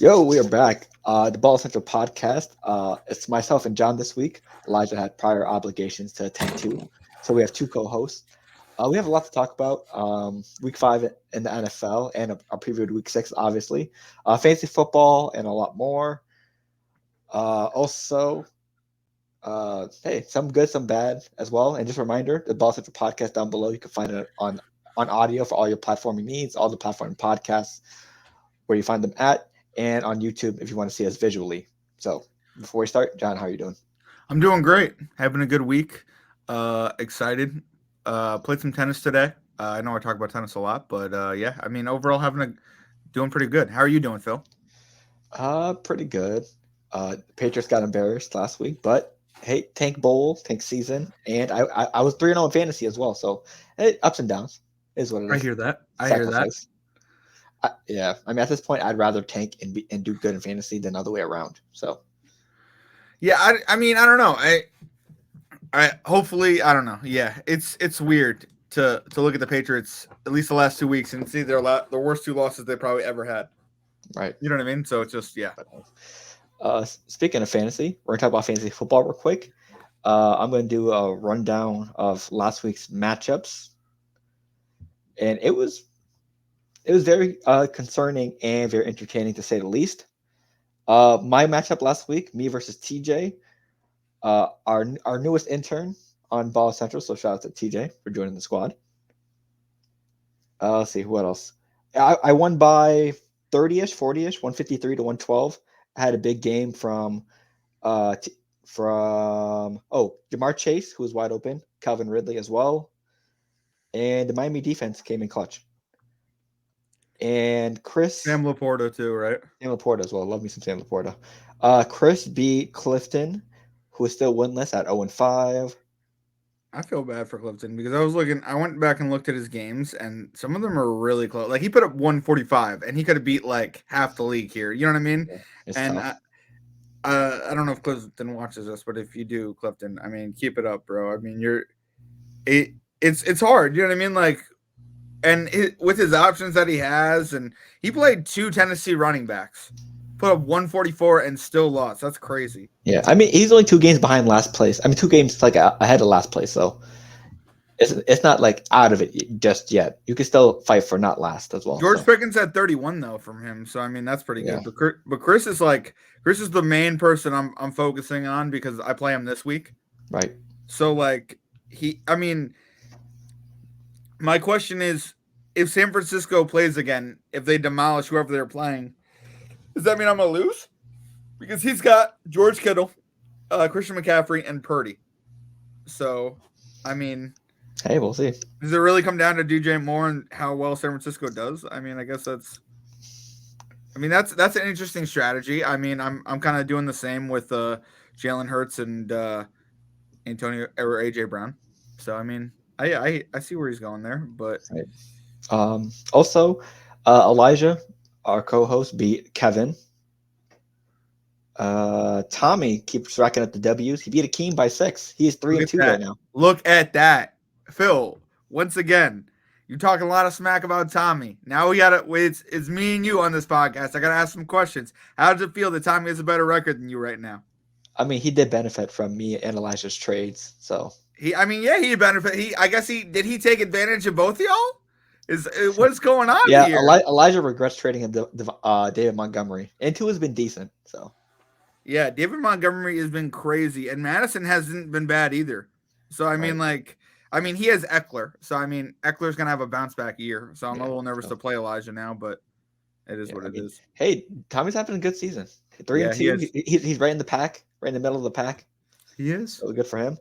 Yo, we are back. The Ball Central podcast. It's myself and John this week. Elijah had prior obligations to attend to, so we have two co-hosts. We have a lot to talk about. Week 5 in the NFL and a preview to Week 6, obviously. Fantasy football and a lot more. Also, hey, some good, some bad as well. And just a reminder, the Ball Central podcast down below. You can find it on audio for all your platforming needs, all the platform podcasts where you find them at, and on YouTube if you want to see us visually. So before we start, John, how are you doing? I'm doing great. Having a good week. Excited. Played some tennis today. I know I talk about tennis a lot, but yeah, I mean overall doing pretty good. How are you doing, Phil? Pretty good. The Patriots got embarrassed last week, but hey, tank bowl, tank season, and I was 3-0 in fantasy as well. So hey, ups and downs is what it I is. hear that. I hear that. Sacrifice. Yeah, I mean at this point, I'd rather tank and do good in fantasy than the other way around. So Yeah, I mean I don't know. I hopefully I don't know. Yeah, it's weird to look at the Patriots at least the last 2 weeks and see the worst two losses they probably ever had. right. You know what I mean? So it's just yeah. Speaking of fantasy, we're gonna talk about fantasy football real quick. I'm gonna do a rundown of last week's matchups, and it was very concerning and very entertaining to say the least. My matchup last week, me versus TJ, our newest intern on Ball Central. So shout out to TJ for joining the squad. Let's see what else. I won by 30ish, 40ish, 153 to 112. I had a big game uh t- from Jamar Chase, who was wide open, Calvin Ridley as well, and the Miami defense came in clutch. And Sam Laporta too, right? Sam Laporta as well. Love me some Sam Laporta. Chris beat Clifton, who is still winless at 0-5. I feel bad for Clifton because I went back and looked at his games, and some of them are really close. Like he put up 145, and he could have beat like half the league here. You know what I mean? Yeah, it's And tough. I don't know if Clifton watches us, but if you do, Clifton, I mean, keep it up, bro. I mean, it's hard. You know what I mean? Like, and with his options that he has, and he played two Tennessee running backs, put up 144 and still lost. That's crazy. Yeah, I mean he's only 2 games behind last place. I mean 2 games like ahead of last place, so it's not like out of it just yet. You can still fight for not last as well. George So Pickens had 31 though from him, so I mean that's pretty yeah, good. But Chris is the main person I'm focusing on because I play him this week. right. So like I mean, my question is, if San Francisco plays again, if they demolish whoever they're playing, does that mean I'm gonna lose? Because he's got George Kittle, Christian McCaffrey, and Purdy. So, I mean, Hey, we'll see. does it really come down to DJ Moore and how well San Francisco does? I mean, I guess that's an interesting strategy. I mean, I'm kind of doing the same with Jalen Hurts and Antonio or AJ Brown. So I mean, I see where he's going there, but Right. Also, Elijah, our co-host, beat Kevin. Tommy keeps racking up the W's. He beat Akeem by 6. He is three look and at two right that. now. Look at that, Phil. Once again, you're talking a lot of smack about Tommy. Now we gotta wait. It's me and you on this podcast. I gotta ask some questions. How does it feel that Tommy has a better record than you right now? I mean, he did benefit from me and Elijah's trades. So I mean, yeah, he benefit. I guess he take advantage of both of y'all. What's going on yeah, here? Elijah regrets trading him David Montgomery, and two has been decent. So Yeah, David Montgomery has been crazy, and Madison hasn't been bad either. So I mean, right, he has Eckler. So I mean, Eckler's gonna have a bounce back year. So I'm a yeah. little nervous So to play Elijah now, but it is yeah, what I it mean, is. hey, Tommy's having a good season. Three and Yeah, he two. is. He's right in the pack, right in the middle of the pack. He is. So good for him.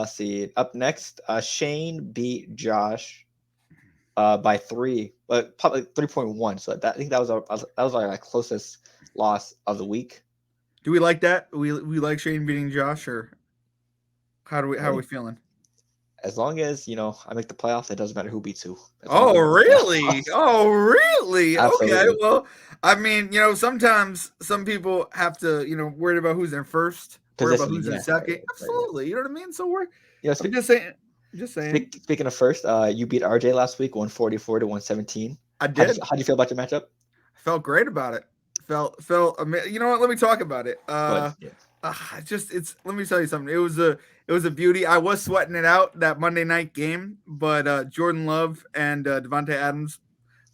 See, up next, Shane beat Josh by 3, but probably 3.1. So I think that was our like, closest loss of the week. Do we like that? We like Shane beating Josh, or how are we Hey, feeling? as long as I make the playoffs, it doesn't matter who beats who. As long as Oh, we make the really? playoffs, Oh, really? Okay. absolutely. Well, I mean, sometimes some people have to, worry about who's in first, worry about Positioning, who's in yeah, right, second. right, right. Absolutely. You know what I mean? So You know, I'm just saying, just saying. speaking of first, you beat RJ last week, 144 to 117. I How do you, did. how do you feel about your matchup? I felt great about it. felt. You know what? Let me talk about it. But yeah, It's. Let me tell you something. It was a beauty. I was sweating it out that Monday night game, but Jordan Love and Devontae Adams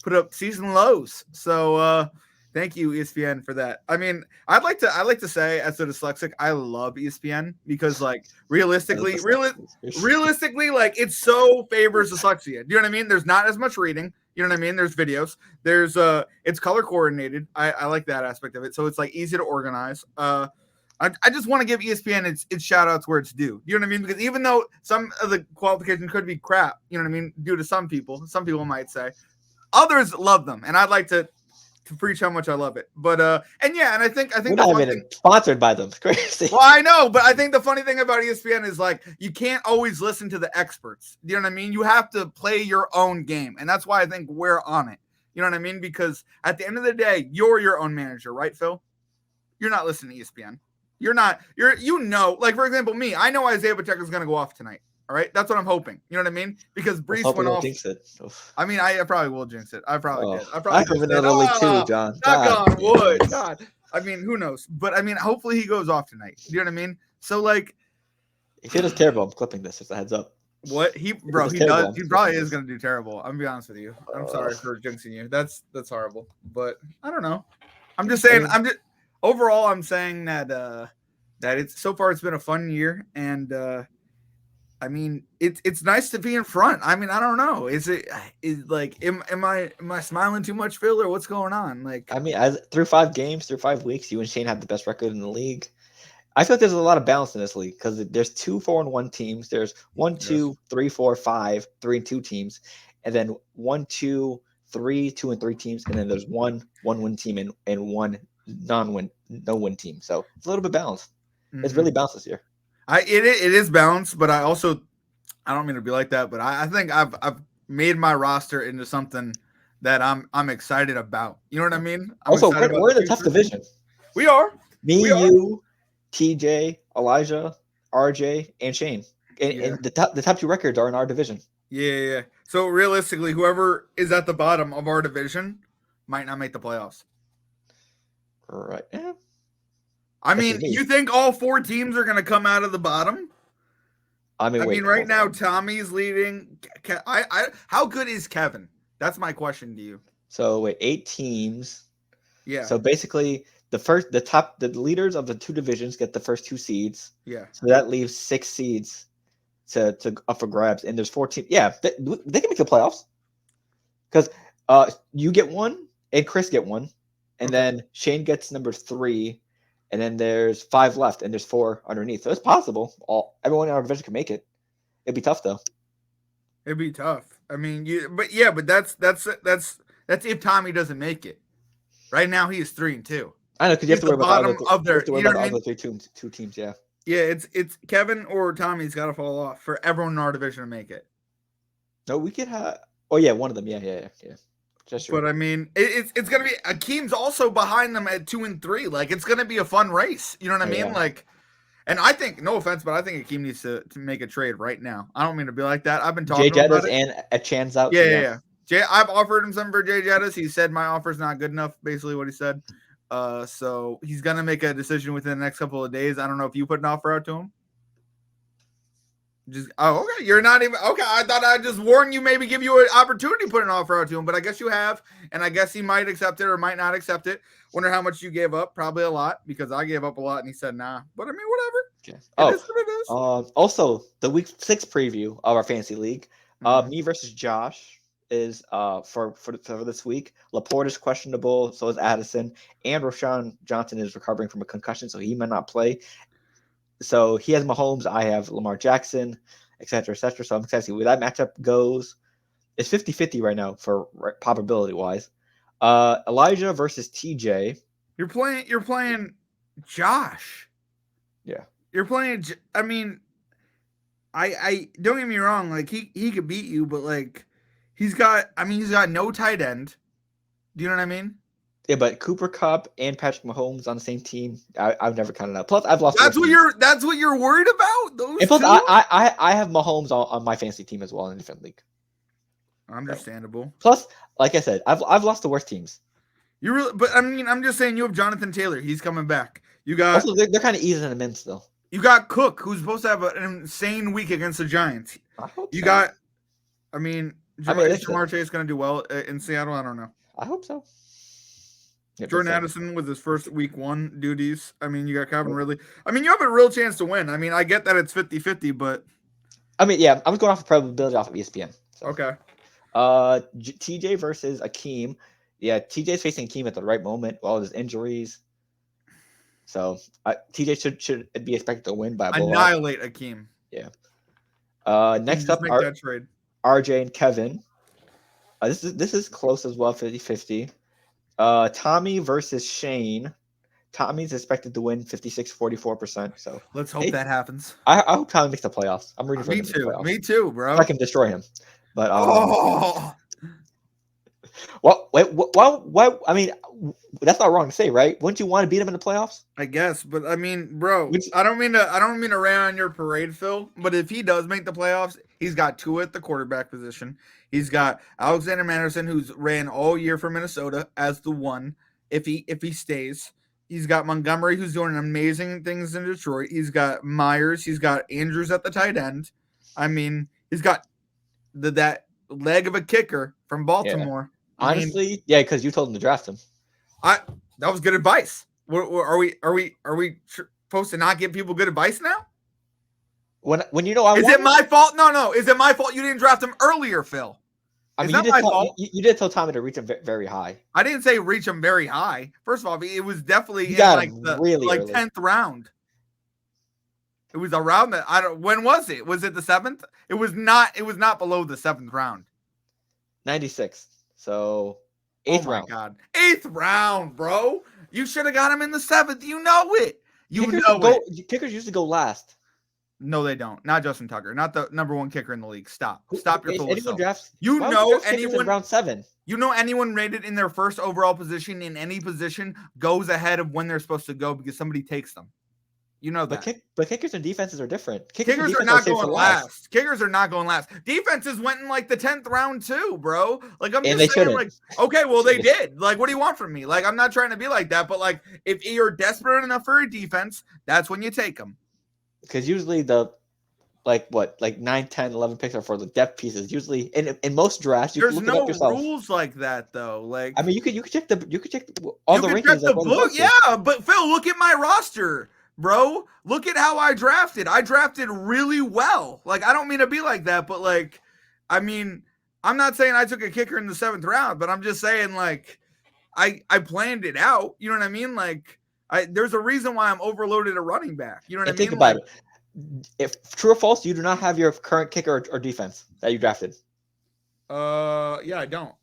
put up season lows. So thank you ESPN for that. I mean, I like to say as a dyslexic, I love ESPN because like realistically, like it so favors dyslexia. Do you know what I mean? There's not as much reading. You know what I mean? There's videos. There's it's color coordinated. I like that aspect of it. So it's like easy to organize. I just want to give ESPN its shout outs where it's due. You know what I mean? Because even though some of the qualification could be crap, you know what I mean, due to some people might say, others love them, and I'd like to preach how much I love it. But and yeah, and I think we're not even sponsored by them. It's crazy. Well, I know, but I think the funny thing about ESPN is like you can't always listen to the experts. You know what I mean? You have to play your own game, and that's why I think we're on it. You know what I mean? Because at the end of the day, you're your own manager, right, Phil? You're not listening to ESPN. You're not. Like for example, me. I know Isaiah Pacheco is going to go off tonight. All right, that's what I'm hoping. You know what I mean? Because Brees went off. I mean, I probably will jinx it. I probably did. I probably have another league too, John. Knock on wood. God. I mean, who knows? But I mean, hopefully he goes off tonight. You know what I mean? So like, if he does terrible, I'm clipping this. Just a heads up. What he does? He probably is going to do terrible. I'm gonna be honest with you. I'm sorry for jinxing you. That's horrible. But I don't know. I'm just saying. Overall, I'm saying that it's so far it's been a fun year, and I mean it's nice to be in front. I mean, I don't know. Is like am I smiling too much, Phil, or what's going on? Like, I mean, through 5 games, through 5 weeks, you and Shane have the best record in the league. I feel like there's a lot of balance in this league because there's 2 4-1 teams. There's 1, 2, 3, 4, 5, 3-2 teams, and then 1, 2, 3, 2-3 teams, and then there's 1 1-win team and 1 no-win team. So it's a little bit balanced. Mm-hmm. It's really balanced this year. It is balanced, but I don't mean to be like that, but I think I've made my roster into something that I'm excited about. You know what I mean? Also, we're in a tough division. We are. You, TJ, Elijah, RJ, and Shane. And the top 2 records are in our division. Yeah. So realistically, whoever is at the bottom of our division might not make the playoffs. Right. Yeah. I mean, you think all 4 teams are going to come out of the bottom? I mean, right now Tommy's leading. How good is Kevin? That's my question to you. So wait, 8 teams. Yeah. So basically, the leaders of the 2 divisions get the first 2 seeds. Yeah. So that leaves 6 seeds to up for grabs, and there's 4 teams. Yeah, they can make the playoffs because you get 1 and Chris get 1, and then Shane gets number 3. And then there's 5 left, and there's 4 underneath. So it's possible. Everyone in our division can make it. It'd be tough, though. It'd be tough. I mean, but that's if Tommy doesn't make it. Right now, he is 3-2. I know because you have to worry about the other 2 teams. Yeah. Yeah, it's Kevin or Tommy's got to fall off for everyone in our division to make it. No, we could have. Oh yeah, one of them. Yeah. But I mean, it's gonna be Akeem's also behind them at 2 and 3. Like it's gonna be a fun race. You know what I mean? Yeah. Like, and I think, no offense, but I think Akeem needs to make a trade right now. I don't mean to be like that. I've been talking Jay Jettas and a chance out. Yeah. I've offered him something for Jay Jettas. He said my offer's not good enough. Basically, what he said. So he's gonna make a decision within the next couple of days. I don't know if you put an offer out to him. Okay. You're not even okay. I thought I'd just warn you, maybe give you an opportunity to put an offer out to him, but I guess you have, and I guess he might accept it or might not accept it. Wonder how much you gave up. Probably a lot because I gave up a lot, and he said nah. But I mean, whatever. Okay. It is what it is. Also, the week 6 preview of our fantasy league, me versus Josh is for this week. Laporte is questionable, so is Addison, and Rashawn Johnson is recovering from a concussion, so he might not play. So he has Mahomes, I have Lamar Jackson, et cetera, et cetera. So I'm excited to see where that matchup goes. It's 50-50 right now for probability-wise. Elijah versus TJ. You're playing Josh. Yeah. You're playing. I mean, I don't get me wrong. Like he could beat you, but like he's got no tight end. Do you know what I mean? Yeah, but Cooper Kupp and Patrick Mahomes on the same team, I've never counted out. Plus, I've lost. That's what you're worried about. Those and plus, two? I have Mahomes on my fantasy team as well in a different league. Understandable. So, plus, like I said, I've lost the worst teams. You really, but I mean, I'm just saying you have Jonathan Taylor. He's coming back. You got Also, they're kind of easing him in still. you got Cook, who's supposed to have an insane week against the Giants. I hope You so. got, I mean, I mean, is Jamar Chase going to do well in Seattle? I don't know. I hope so. Yeah, Jordan Addison with his first week 1 duties. I mean, you got Calvin Ridley. I mean, you have a real chance to win. I mean, I get that it's 50-50, but I mean, yeah, I'm going off of probability off of ESPN. So. Okay. TJ versus Akeem. Yeah, TJ's facing Akeem at the right moment, all his injuries. So TJ should be expected to win by a blowout. Annihilate Akeem. Yeah. Next up, make that trade. RJ and Kevin. This is close as well, 50-50. Tommy versus Shane. Tommy's expected to win 56-44%. So let's hope that happens. I hope Tommy makes the playoffs. I'm rooting for him. Me too, bro. I can destroy him. But well, wait, well, I mean, that's not wrong to say, right? Wouldn't you want to beat him in the playoffs? I guess, but I mean, bro, I don't mean to rain on your parade, Phil. But if he does make the playoffs, he's got Tua at the quarterback position. He's got Alexander Madison, who's ran all year for Minnesota as the one. If he stays, he's got Montgomery, who's doing amazing things in Detroit. He's got Myers. He's got Andrews at the tight end. I mean, he's got that leg of a kicker from Baltimore. Yeah. Honestly, yeah, because you told him to draft him. That was good advice. Are we supposed to not give people good advice now? When you know is it my fault? No. Is it my fault you didn't draft him earlier, Phil? I mean, you did tell Tommy to reach him very high. I didn't say reach him very high. First of all, it was definitely in really 10th round. It was around that. When was it? Was it the 7th? It was not below the 7th round. 96. So 8th round. Oh my God. 8th round, bro. You should have got him in the 7th. You know it. Kickers usually go last. No, they don't. Not Justin Tucker. Not the number 1 kicker in the league. Stop your fool self. Drafts, anyone round 7. You know anyone rated in their first overall position in any position goes ahead of when they're supposed to go because somebody takes them. You know that. But kickers and defenses are different. Kickers are not going last. Kickers are not going last. Defenses went in like the 10th round too, bro. Like I'm just saying, like, okay, well they did. Like, what do you want from me? Like, I'm not trying to be like that, but like, if you're desperate enough for a defense, that's when you take them. Because usually the 9, 10, 11 picks are for the depth pieces. Usually, in most drafts, you can look it up yourself. There's no rules like that though. Like, I mean, you could check all the rankings. Check the book, yeah. But Phil, look at my roster. Bro, look at how I drafted. I drafted really well. Like, I don't mean to be like that, but like, I mean, I'm not saying I took a kicker in the 7th round, but I'm just saying like, I planned it out. You know what I mean? Like, there's a reason why I'm overloaded at running back. You know what I mean? Think about it. If true or false, you do not have your current kicker or defense that you drafted. Yeah, I don't.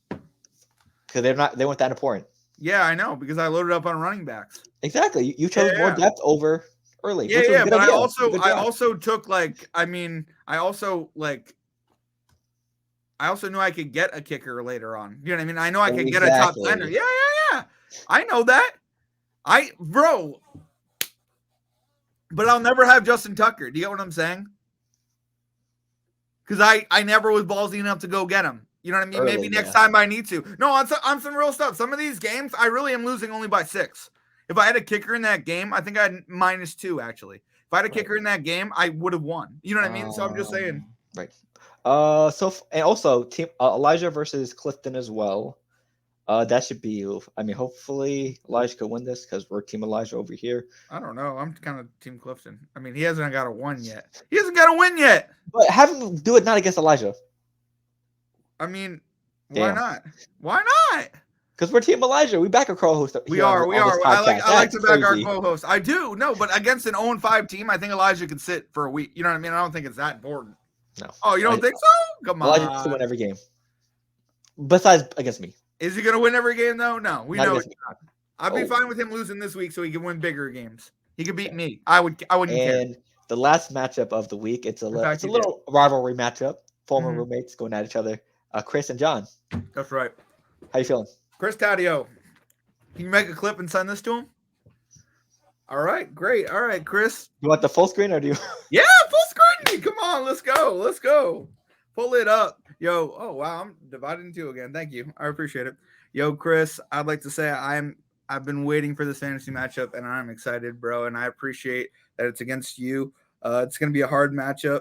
Because they weren't that important. Yeah, I know, because I loaded up on running backs. Exactly. You chose more depth over early. Yeah, but I also took like, I mean, I also knew I could get a kicker later on. You know what I mean? I know I could get a top 10er. Yeah. I know that. Bro. But I'll never have Justin Tucker. Do you get what I'm saying? Because I never was ballsy enough to go get him. You know what I mean? Maybe next time I need to. No, on some real stuff. Some of these games, I really am losing only by 6. If I had a kicker in that game, I think I had -2, actually. If I had a kicker in that game, I would have won. You know what I mean? So I'm just saying. Right. And also, team Elijah versus Clifton as well. That should be, I mean, hopefully Elijah could win this because we're Team Elijah over here. I don't know. I'm kind of Team Clifton. I mean, he hasn't got a win yet. He hasn't got a win yet. But have him do it not against Elijah. I mean, why not? Why not? Because we're Team Elijah. We back our co-host. We are. I like to back our co-host. I do. No, but against an 0-5 team, I think Elijah can sit for a week. You know what I mean? I don't think it's that important. No. Oh, you don't think so? Come on. Elijah can win every game. Besides against me. Is he going to win every game, though? No, we know he's not. I'd be fine with him losing this week so he can win bigger games. He could beat me. I wouldn't care. And the last matchup of the week, it's a little rivalry matchup. Former roommates going at each other. Chris and John. That's right. How you feeling? Chris Taddeo. Can you make a clip and send this to him? All right, great. All right, Chris. You want the full screen or do you? Yeah, full screen. Come on, let's go. Pull it up. Yo, oh, wow, I'm divided in 2 again. Thank you. I appreciate it. Yo, Chris, I'd like to say I've been waiting for this fantasy matchup, and I'm excited, bro. And I appreciate that it's against you. It's going to be a hard matchup.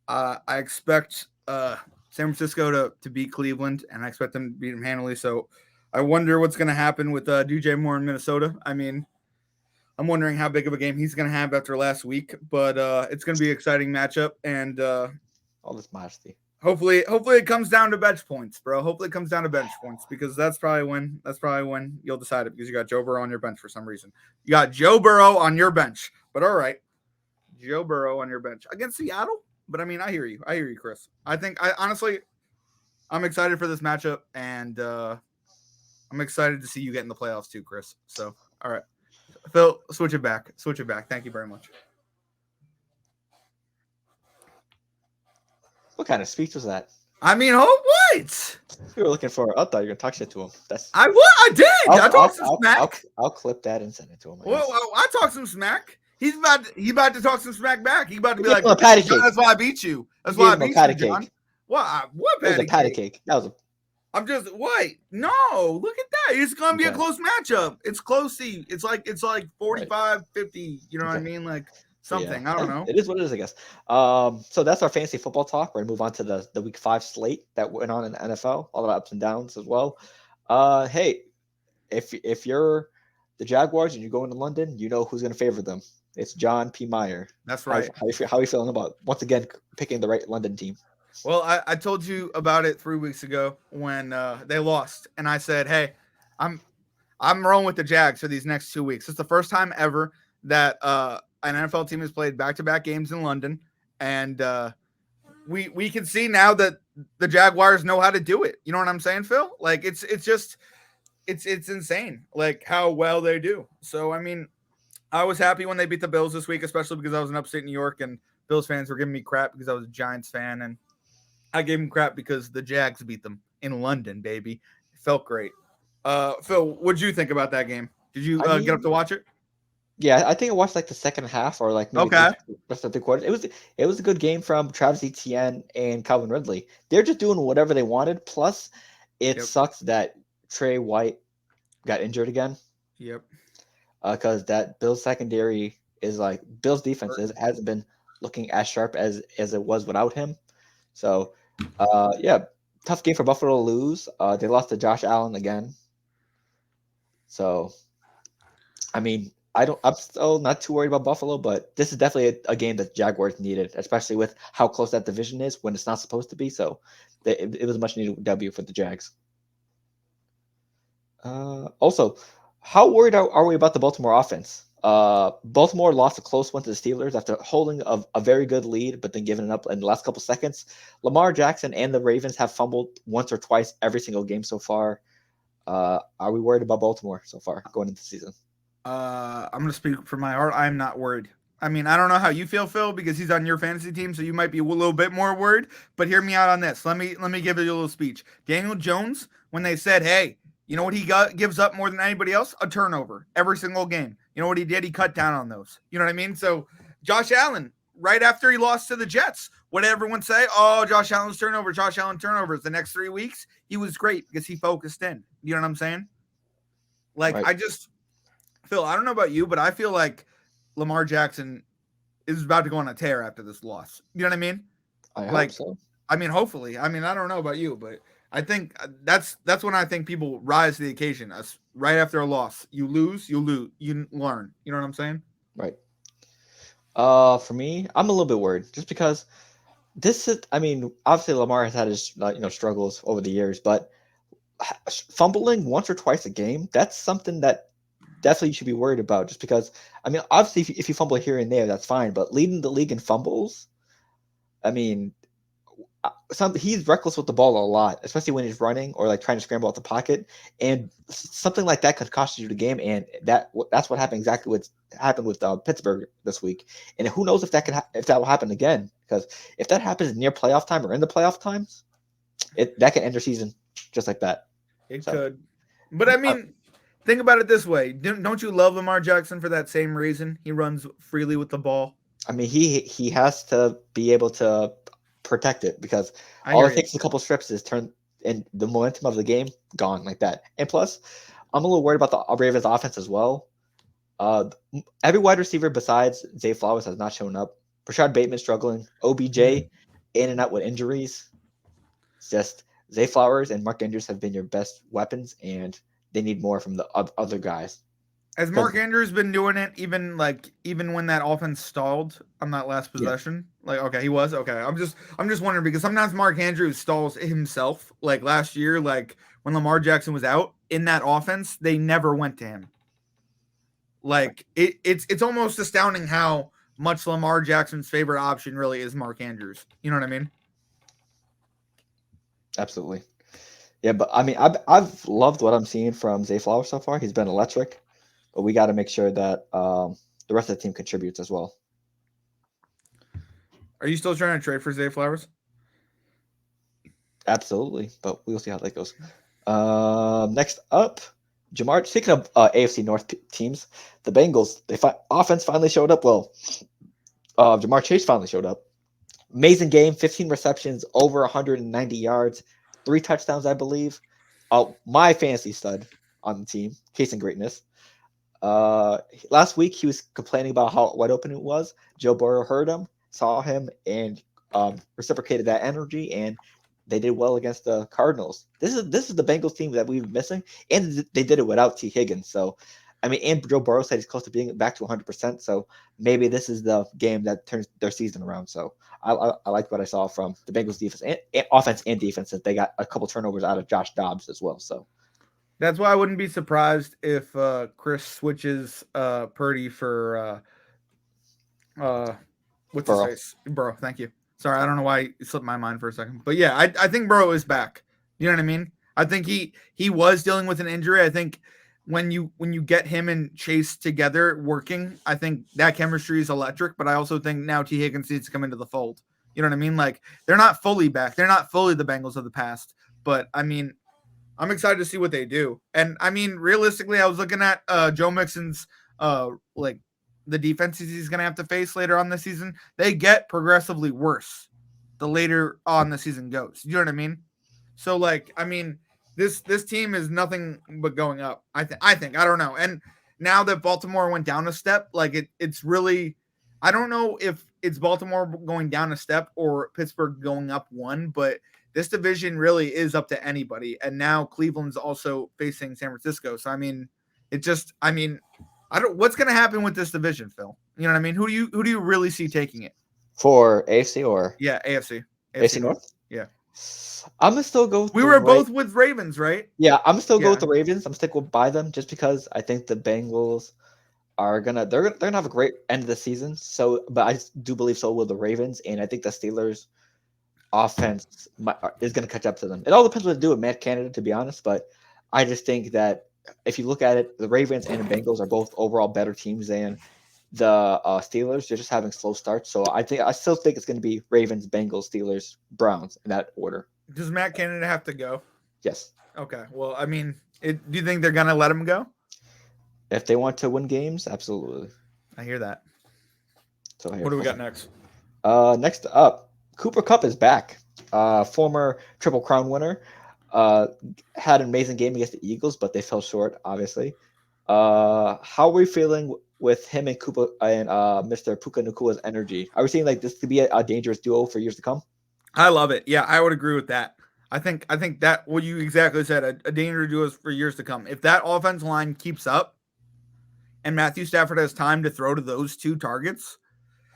I expect San Francisco to beat Cleveland, and I expect them to beat them handily. So I wonder what's going to happen with DJ Moore in Minnesota. I mean, I'm wondering how big of a game he's going to have after last week, but it's going to be an exciting matchup, and All this modesty. hopefully it comes down to bench points, bro. Hopefully it comes down to bench points because that's probably when you'll decide it because you got Joe Burrow on your bench for some reason. You got Joe Burrow on your bench, but all right, Joe Burrow on your bench against Seattle. But I mean, I hear you, Chris. I honestly, I'm excited for this matchup, and I'm excited to see you get in the playoffs too, Chris. So all right, Phil, switch it back. Thank you very much. What kind of speech was that? I mean, oh what? We were looking for. I thought you were gonna talk shit to him. That's. I did. I talked some smack. I'll clip that and send it to him. Well, I talked some smack. He's about to talk some smack back. He's about to be like, patty cake. That's why I beat you. That's why I beat you, John. What patty cake? It was a patty cake. That was a. I'm just what? No, look at that. It's gonna be a close matchup. It's closey. It's like 45-50. You know what I mean? Like something. Yeah. I don't know. It is what it is, I guess. So that's our fantasy football talk. We're gonna move on to the week 5 slate that went on in the NFL. All the ups and downs as well. Hey, if you're the Jaguars and you're going to London, you know who's gonna favor them. It's John P. Meyer. That's right. How are you feeling about once again picking the right London team? Well, I told you about it 3 weeks ago when they lost, and I said, "Hey, I'm rolling with the Jags for these next 2 weeks. It's the first time ever that an NFL team has played back-to-back games in London, and we can see now that the Jaguars know how to do it. You know what I'm saying, Phil? Like it's insane, like how well they do. So I mean, I was happy when they beat the Bills this week, especially because I was in upstate New York and Bills fans were giving me crap because I was a Giants fan, and I gave them crap because the Jags beat them in London, baby. It felt great. Phil, what did you think about that game? Did you get up to watch it? Yeah, I think I watched like the second half or like maybe the rest of the quarter. It was a good game from Travis Etienne and Calvin Ridley. They're just doing whatever they wanted. Plus, it sucks that Trey White got injured again. Yep. Because that Bills secondary is like Bills defense hasn't been looking as sharp as it was without him. So, yeah, tough game for Buffalo to lose. They lost to Josh Allen again. So, I mean, I'm still not too worried about Buffalo, but this is definitely a game that Jaguars needed, especially with how close that division is when it's not supposed to be. So, it was a much needed W for the Jags. Also, how worried are we about the Baltimore offense? Baltimore lost a close one to the Steelers after holding a very good lead, but then giving it up in the last couple seconds. Lamar Jackson and the Ravens have fumbled once or twice every single game so far. Are we worried about Baltimore so far going into the season? I'm going to speak from my heart. I'm not worried. I mean, I don't know how you feel, Phil, because he's on your fantasy team, so you might be a little bit more worried. But hear me out on this. Let me give you a little speech. Daniel Jones, when they said, "Hey, you know what he gives up more than anybody else? A turnover every single game." You know what he did? He cut down on those. You know what I mean? So Josh Allen, right after he lost to the Jets, what did everyone say? Oh, Josh Allen turnovers. The next 3 weeks, he was great because he focused in. You know what I'm saying? Like, right. Phil, I don't know about you, but I feel like Lamar Jackson is about to go on a tear after this loss. You know what I mean? I hope so. I mean, hopefully. I mean, I don't know about you, but I think that's when I think people rise to the occasion. Right after a loss, you lose, you learn. You know what I'm saying? Right. For me, I'm a little bit worried just because this is. I mean, obviously Lamar has had his struggles over the years, but fumbling once or twice a game—that's something that definitely you should be worried about. Just because, I mean, obviously if you fumble here and there, that's fine, but leading the league in fumbles, I mean. He's reckless with the ball a lot, especially when he's running or like trying to scramble out the pocket, and something like that could cost you the game. And that's what happened exactly what happened with Pittsburgh this week. And who knows if that will happen again? Because if that happens near playoff time or in the playoff times, that can end your season just like that. It could, but I mean, think about it this way: don't you love Lamar Jackson for that same reason? He runs freely with the ball. I mean, he has to be able to protect it because all it takes is a couple strips is turn and the momentum of the game gone like that. And plus, I'm a little worried about the Ravens offense as well. Uh, every wide receiver besides Zay Flowers has not shown up. Rashad Bateman struggling. OBJ in and out with injuries. It's just Zay Flowers and Mark Andrews have been your best weapons, and they need more from the other guys. Has Because Mark Andrews been doing it even when that offense stalled on that last yeah, possession? Like, okay, he was okay. I'm just wondering because sometimes Mark Andrews stalls himself. Like last year, like when Lamar Jackson was out in that offense, they never went to him. Like it's almost astounding how much Lamar Jackson's favorite option really is Mark Andrews. You know what I mean? absolutely. Yeah, but I mean, I've loved what I'm seeing from Zay Flowers so far. He's been electric, but we got to make sure that the rest of the team contributes as well. Are you still trying to trade for Zay Flowers? Absolutely, but we'll see how that goes. Next up, Jamar. Speaking of AFC North teams, the Bengals. Offense finally showed up. Well, Jamar Chase finally showed up. Amazing game, 15 receptions, over 190 yards, 3 touchdowns, I believe. My fantasy stud on the team, chasing greatness. Uh, Last week he was complaining about how wide open it was. Joe Burrow heard him, saw him, and reciprocated that energy, and they did well against the Cardinals. This is the Bengals team that we've been missing, and they did it without T Higgins. So, I mean, and Joe Burrow said he's close to being back to 100%. So maybe this is the game that turns their season around. So I like what I saw from the Bengals defense and offense and defense. That they got a couple turnovers out of Josh Dobbs as well. So That's why I wouldn't be surprised if Chris switches Purdy for uh, what's his Burrow, face? Bro, thank you. Sorry, I don't know why it slipped my mind for a second. But yeah, I think Burrow is back. You know what I mean? I think he was dealing with an injury. I think when you get him and Chase together working, I think that chemistry is electric. But I also think now T. Higgins needs to come into the fold. You know what I mean? Like they're not fully back. They're not fully the Bengals of the past. But I mean, I'm excited to see what they do. And I mean, realistically, I was looking at Joe Mixon's like the defenses he's going to have to face later on this season. They get progressively worse the later on the season goes. You know what I mean? So like, I mean, this team is nothing but going up. I think I don't know. And now that Baltimore went down a step, like it's really I don't know if it's Baltimore going down a step or Pittsburgh going up one, but this division really is up to anybody. And now Cleveland's also facing San Francisco. So I mean, I don't what's gonna happen with this division, Phil. You know what I mean? Who do you really see taking it? for AFC or Yeah, AFC. AFC AFC North. North. Yeah. I'm gonna still go with We the were right. both with Ravens, right? Yeah, I'm gonna still go Yeah. with the Ravens. I'm stick with by them just because I think the Bengals are they're gonna have a great end of the season. So, but I do believe so will the Ravens, and I think the Steelers offense is gonna catch up to them. It all depends what to do with Matt Canada, to be honest. But I just think that if you look at it, the Ravens and the Bengals are both overall better teams than the Steelers. They're just having slow starts. So I still think it's gonna be Ravens, Bengals, Steelers, Browns in that order. Does Matt Canada have to go? Yes. Okay. Well, I mean, do you think they're gonna let him go? If they want to win games, absolutely. I hear that. So here, What do we got next? next up, Cooper Cup is back. Former Triple Crown winner. Uh, had an amazing game against the Eagles, but they fell short, obviously. How are we feeling with him and Cooper and Mr. Puka Nakua's energy? Are we seeing like this could be a dangerous duo for years to come? I love it. Yeah, I would agree with that. I think that what you exactly said, a danger to us for years to come. If that offense line keeps up and Matthew Stafford has time to throw to those two targets,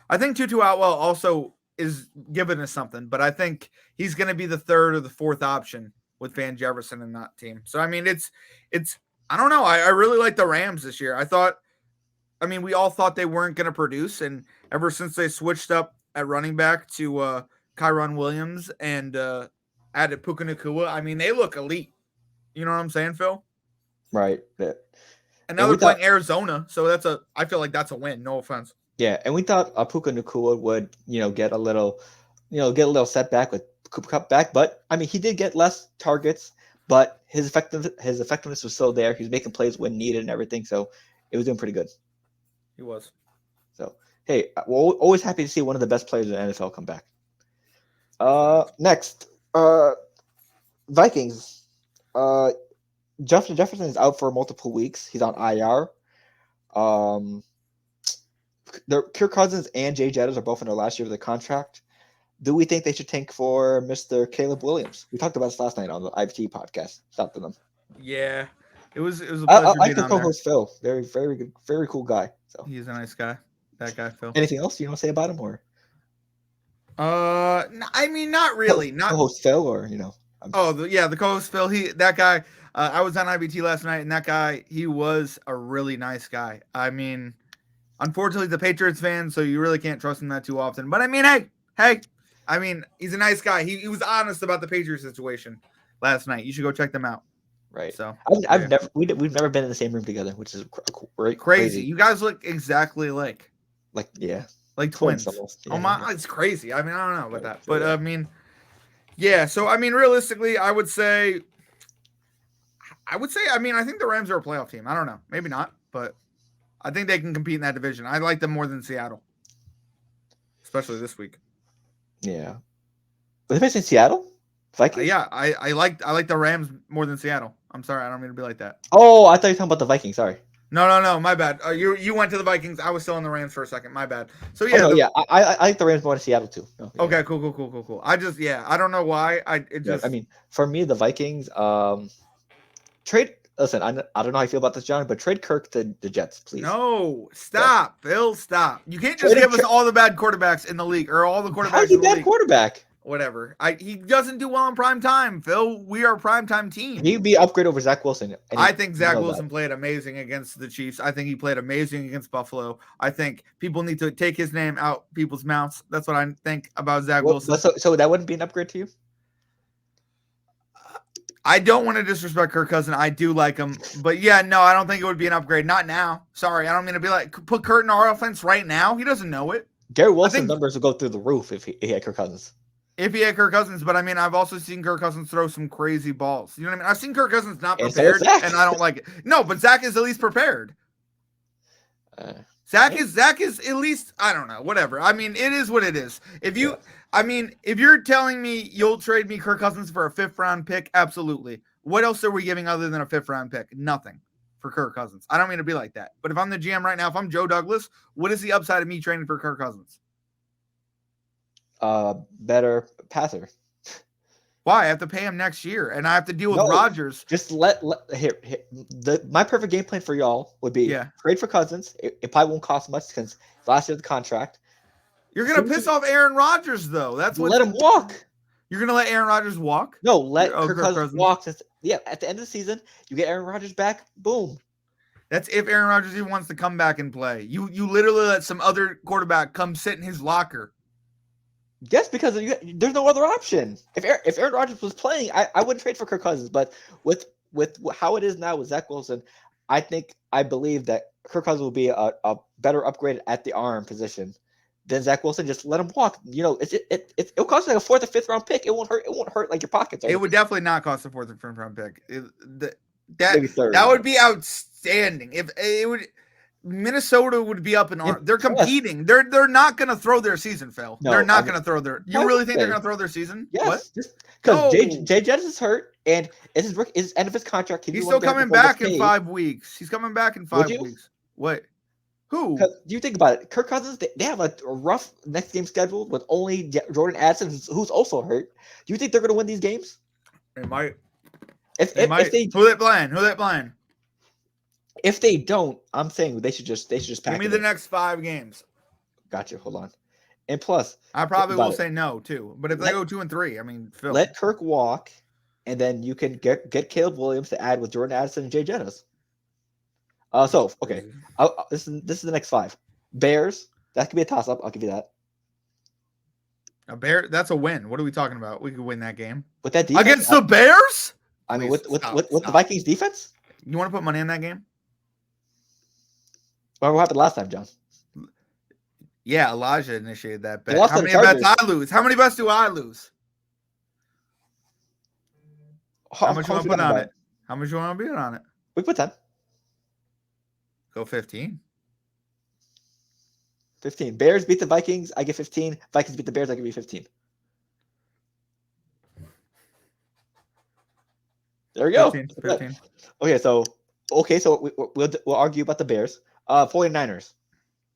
I think Tutu Atwell also is giving us something, but I think he's going to be the third or the fourth option with Van Jefferson in that team. So I mean, it's I don't know. I really like the Rams this year. I mean, we all thought they weren't going to produce, and ever since they switched up at running back to Kyron Williams and added Puka Nakua, I mean, they look elite. You know what I'm saying, Phil? Right. Yeah. And now And they're we thought, playing Arizona, so I feel like that's a win. No offense. yeah, and we thought Puka Nakua would, get a little, setback with Cooper Cup back, but I mean, he did get less targets, but his effectiveness was still there. He was making plays when needed and everything, so it was doing pretty good. He was. So, hey, we're always happy to see one of the best players in the NFL come back. Facts. Next, Vikings. Justin Jefferson is out for multiple weeks. He's on IR. Um, Kirk Cousins and Jay Jettis are both in their last year of their contract. Do we think they should tank for Mr. Caleb Williams? We talked about this last night on the IVT podcast. Shout out to them. Yeah, it was a I pleasure like being the on there. co-host Phil. Very good, very cool guy. So, He's a nice guy. That guy, Phil. anything else you want to say about him, or I mean, not really. Not co-host Phil, or the co-host Phil. That guy. I was on IBT last night, and that guy, he was a really nice guy. I mean, unfortunately, the Patriots fan, so you really can't trust him that too often. But I mean, hey, I mean, he's a nice guy. He was honest about the Patriots situation last night. You should go check them out. right? So I've never we've never been in the same room together, which is crazy. crazy. You guys look exactly like twins. Almost. Oh my, it's crazy. I mean, I don't know about that, but yeah. I mean, yeah. So I mean, realistically, I would say. I mean, I think the Rams are a playoff team. I don't know, maybe not, but I think they can compete in that division. I like them more than Seattle, especially this week. Yeah, but they facing Seattle Vikings. Yeah, I like the Rams more than Seattle. I'm sorry, I don't mean to be like that. Oh, I thought you were talking about the Vikings. Sorry. No, my bad. You went to the Vikings. I was still on the Rams for a second. My bad. So yeah, I like the Rams more than Seattle too. No, yeah. Okay, cool. I just I don't know why. I mean, for me, the Vikings trade. Listen, I don't know how you feel about this, John, but trade Kirk to the Jets, please. No, stop, Bill, stop. You can't just give us all the bad quarterbacks in the league or all the quarterbacks. How's he bad quarterback? Whatever. He doesn't do well in prime time, Phil. We are a prime time team. He'd be upgrade over Zach Wilson. I think Zach Wilson played amazing against the Chiefs. I think he played amazing against Buffalo. I think people need to take his name out people's mouths. That's what I think about Zach Wilson. So that wouldn't be an upgrade to you? I don't want to disrespect Kirk Cousins. I do like him. But yeah, no, I don't think it would be an upgrade. Not now. Sorry. I don't mean to be like, put Kurt in our offense right now. He doesn't know it. Gary Wilson's numbers would go through the roof if he had Kirk Cousins. If he had Kirk Cousins, but I mean, I've also seen Kirk Cousins throw some crazy balls. You know what I mean? I've seen Kirk Cousins not prepared, and I don't like it. No, but Zach is at least prepared. Zach is at least, I don't know, whatever. I mean, it is what it is. If you're telling me you'll trade me Kirk Cousins for a 5th round pick, absolutely. What else are we giving other than a 5th round pick? Nothing for Kirk Cousins. I don't mean to be like that. But if I'm the GM right now, if I'm Joe Douglas, what is the upside of me trading for Kirk Cousins? Better passer. Why? I have to pay him next year, and I have to deal with Rodgers. Just my perfect game plan for y'all would be trade for Cousins. It probably won't cost much since last year of the contract. You're gonna piss off Aaron Rodgers, though. That's what. Let him walk. You're gonna let Aaron Rodgers walk? No, let Kirk Cousins walk. At the end of the season, you get Aaron Rodgers back. Boom. That's if Aaron Rodgers even wants to come back and play. You literally let some other quarterback come sit in his locker. Yes, because there's no other option. If Aaron Rodgers was playing, I wouldn't trade for Kirk Cousins. But with how it is now with Zach Wilson, I believe that Kirk Cousins will be a better upgrade at the arm position than Zach Wilson. Just let him walk. You know, it'll cost like a 4th or 5th round pick. It won't hurt like your pockets. It would definitely not cost a 4th or 5th round pick. That would be outstanding. If it would. Minnesota would be up in arms. They're competing. They're not going to throw their season, Phil. No, they're not going to throw their. You really think they're going to throw their season? Yes. Because Jay Jettis is hurt, and it's his end of his contract. He's still coming back in 5 weeks. He's coming back in 5 weeks. What? Who? Do you think about it? Kirk Cousins, they have a rough next game scheduled with only Jordan Addison, who's also hurt. Do you think they're going to win these games? They might. If they who they playing? If they don't, I'm saying they should just pack. Give me the next 5 games. Gotcha. Hold on. And plus, I probably will say no too. But if they go 2-3, I mean, Phil. Let Kirk walk, and then you can get Caleb Williams to add with Jordan Addison and Jay Jettis. Okay. This is the next 5. Bears. That could be a toss up. I'll give you that. That's a win. What are we talking about? We could win that game with that defense against the Bears. I mean, with the Vikings defense. You want to put money in that game? What happened last time, John? Yeah, Elijah initiated that bet. How many bets I lose? How many bets do I lose? How much you want to put on it? How much you want to bet on it? We put 10. Go 15. 15. Bears beat the Vikings. I get 15. Vikings beat the Bears. I give you 15. There we go. 15. Okay, so we'll argue about the Bears. 49ers.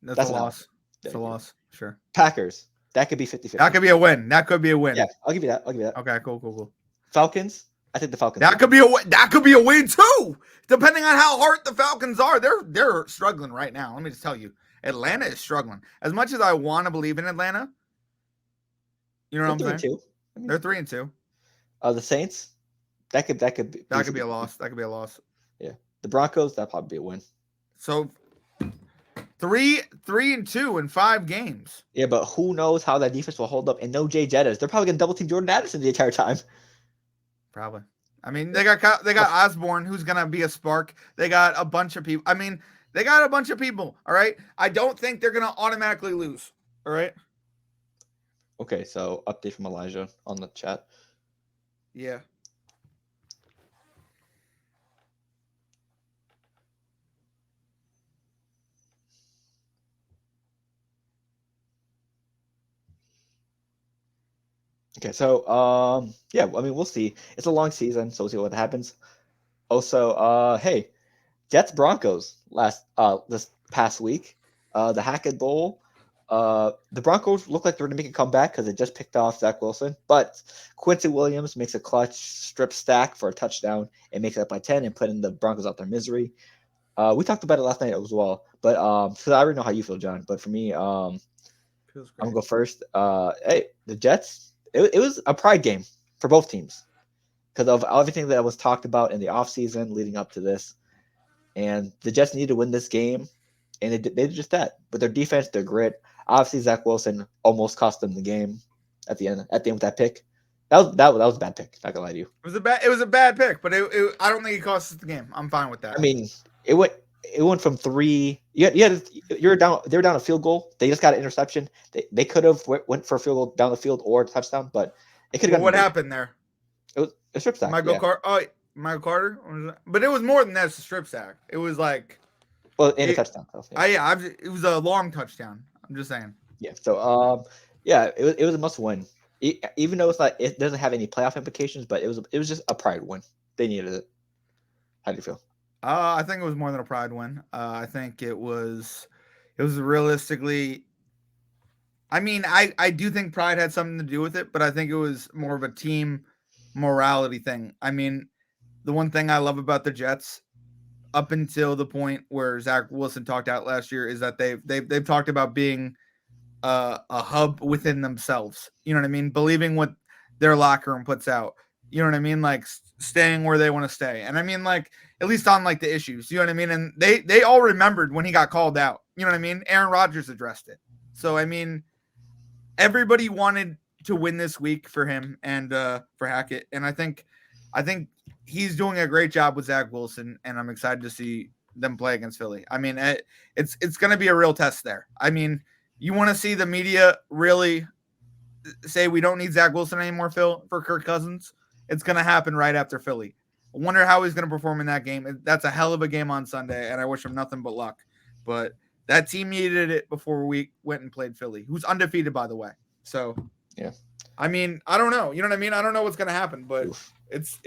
That's That's a an L. loss. It's a loss. Sure. Packers. That could be 50-50. That could be a win. That could be a win. Yeah, I'll give you that. Okay, cool. Falcons. I think the Falcons. That could be a win. That could be a win too, depending on how hard the Falcons are. They're struggling right now. Let me just tell you, Atlanta is struggling. As much as I want to believe in Atlanta, you know what I'm saying? 3-2. I mean, They're 3-2. The Saints. That could be a loss. That could be a loss. Yeah. The Broncos. That'd probably be a win. So 3-2 in 5 games. Yeah, but who knows how that defense will hold up? And no Jay Jettas. They're probably gonna double team Jordan Addison the entire time. Probably. I mean, they got Osborne, who's gonna be a spark. They got a bunch of people. I mean, they got a bunch of people. All right. I don't think they're gonna automatically lose. All right. Okay, so update from Elijah on the chat. Yeah. Okay, so yeah, I mean we'll see. It's a long season, so we'll see what happens. Also, hey, Jets Broncos this past week. The Hackett Bowl. The Broncos look like they're gonna make a comeback because they just picked off Zach Wilson, but Quincy Williams makes a clutch strip stack for a touchdown and makes it up by 10 and putting the Broncos out their misery. We talked about it last night as well, but so I already know how you feel, John. But for me, I'm gonna go first. Hey, the Jets. It was a pride game for both teams because of everything that was talked about in the offseason leading up to this. And the Jets needed to win this game, and they did just that. But their defense, their grit. Obviously, Zach Wilson almost cost them the game at the end with that pick. That was a bad pick. Not gonna lie to you. It was a bad pick, but I don't think it cost us the game. I'm fine with that. I mean, it went from 3. They were down a field goal. They just got an interception. They could have went for a field goal down the field or a touchdown, but it could have. What happened there? It was a strip sack. Michael Carter. But it was more than that. It's a strip sack. It was like a touchdown. It was a long touchdown. I'm just saying. Yeah. So it was a must win. Even though it doesn't have any playoff implications, but it was just a pride win. They needed it. How do you feel? I think it was more than a pride win. I think it was realistically. I mean, I do think pride had something to do with it, but I think it was more of a team morality thing. I mean, the one thing I love about the Jets, up until the point where Zach Wilson talked out last year, is that they've talked about being a hub within themselves. You know what I mean? Believing what their locker room puts out. You know what I mean? Like staying where they want to stay. And I mean, like, at least on like the issues, you know what I mean? And they all remembered when he got called out. You know what I mean? Aaron Rodgers addressed it. So, I mean, everybody wanted to win this week for him and for Hackett. And I think he's doing a great job with Zach Wilson, and I'm excited to see them play against Philly. I mean, it's going to be a real test there. I mean, you want to see the media really say we don't need Zach Wilson anymore, Phil, for Kirk Cousins? It's going to happen right after Philly. I wonder how he's going to perform in that game. That's a hell of a game on Sunday, and I wish him nothing but luck. But that team needed it before we went and played Philly, who's undefeated, by the way. So, yeah. I mean, I don't know. You know what I mean? I don't know what's going to happen, but it's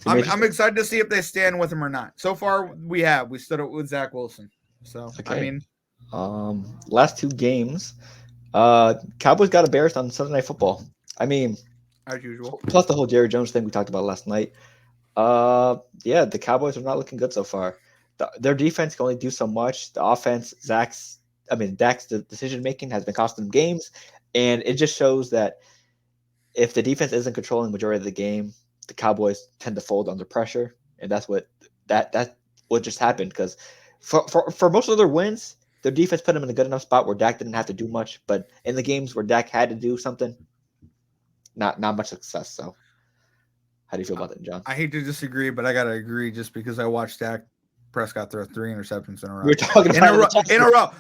I'm excited to see if they stand with him or not. So far, we stood up with Zach Wilson. So, okay. I mean, last 2 games, Cowboys got embarrassed on Sunday Night Football. I mean, as usual. Plus the whole Jerry Jones thing we talked about last night. The Cowboys are not looking good so far. Their defense can only do so much. The offense, Dak's decision making has been costing them games, and it just shows that if the defense isn't controlling the majority of the game, the Cowboys tend to fold under pressure, and that's what just happened. Because for most of their wins, their defense put them in a good enough spot where Dak didn't have to do much. But in the games where Dak had to do something, not much success. So, how do you feel about that, John? I hate to disagree, but I gotta agree just because I watched Dak Prescott throw 3 interceptions in a row. We're talking about in a row.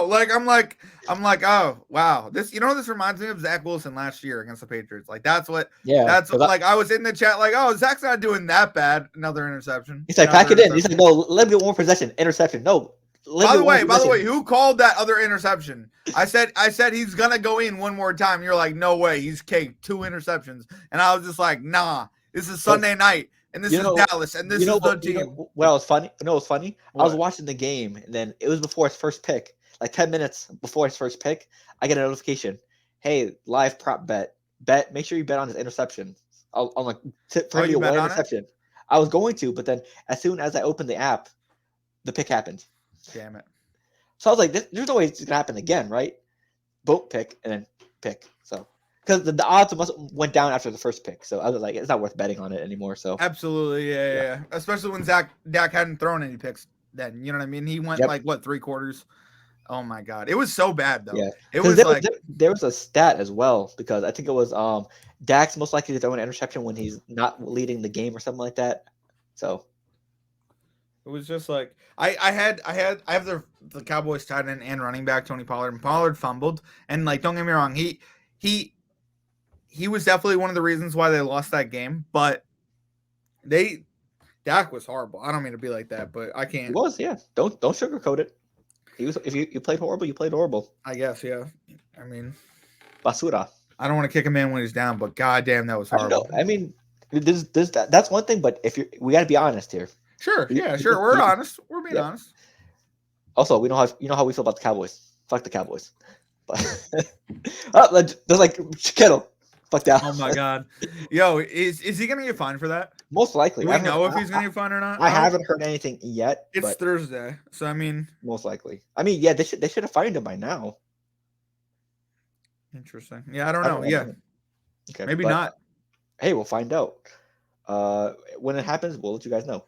Like I'm like, oh wow, this this reminds me of Zach Wilson last year against the Patriots. Like that's what. Yeah. That's like I was in the chat like, oh, Zach's not doing that bad. Another interception. He's like, pack it in. He's like, no, let me get one possession. Interception. No, By literally, the way, listen, who called that other interception? I said he's gonna go in one more time. You're like, no way, he's caked 2 interceptions, and I was just like, nah. This is but Sunday night, and this you is know, Dallas, and this is the you team. know, well, it's funny. You know, what's funny. I was What? watching the game, and then it was before his first pick, like 10 minutes before his first pick. I get a notification. Hey, live prop bet. Make sure you bet on his interception. I'm like, for Oh, him to you get bet one on it? interception. I was going to, but then as soon as I opened the app, the pick happened. Damn it. So I was like, there's no way it's gonna happen again, right? Boat pick and then pick. So because the odds went down after the first pick, so I was like, it's not worth betting on it anymore. So Absolutely, yeah. Especially when Dak hadn't thrown any picks then. You know what I mean? He went yep, like what 3 quarters. Oh my god, it was so bad though. yeah. It Because was like there was a stat as well because I think it was Dak's most likely to throw an interception when he's not leading the game or something like that. So it was just like I have the Cowboys tight end and running back Tony Pollard, and Pollard fumbled, and like don't get me wrong, he he was definitely one of the reasons why they lost that game, but they Dak was horrible. I don't mean to be like that, but I he can't. was, yeah. Don't sugarcoat it. He was. If you played horrible, you played horrible. I guess, yeah. I mean, Basura. I don't want to kick a man when he's down, but goddamn, that was I know. horrible. I mean, that's one thing, but if we got to be honest here. Sure, You, yeah, you, sure. We're you, honest. We're being yeah. honest. Also, we know how we feel about the Cowboys. Fuck the Cowboys. But oh, there's like Kittle. Fuck that. Oh my god, yo, is he gonna get fined for that? Most likely. Do we know if he's gonna get fined or not? I haven't heard anything yet, It's but Thursday, so I mean, most likely. I mean, yeah, they should have fined him by now. interesting. Yeah, I don't know. Yeah, Okay, maybe but, not. Hey, we'll find out. When it happens, we'll let you guys know.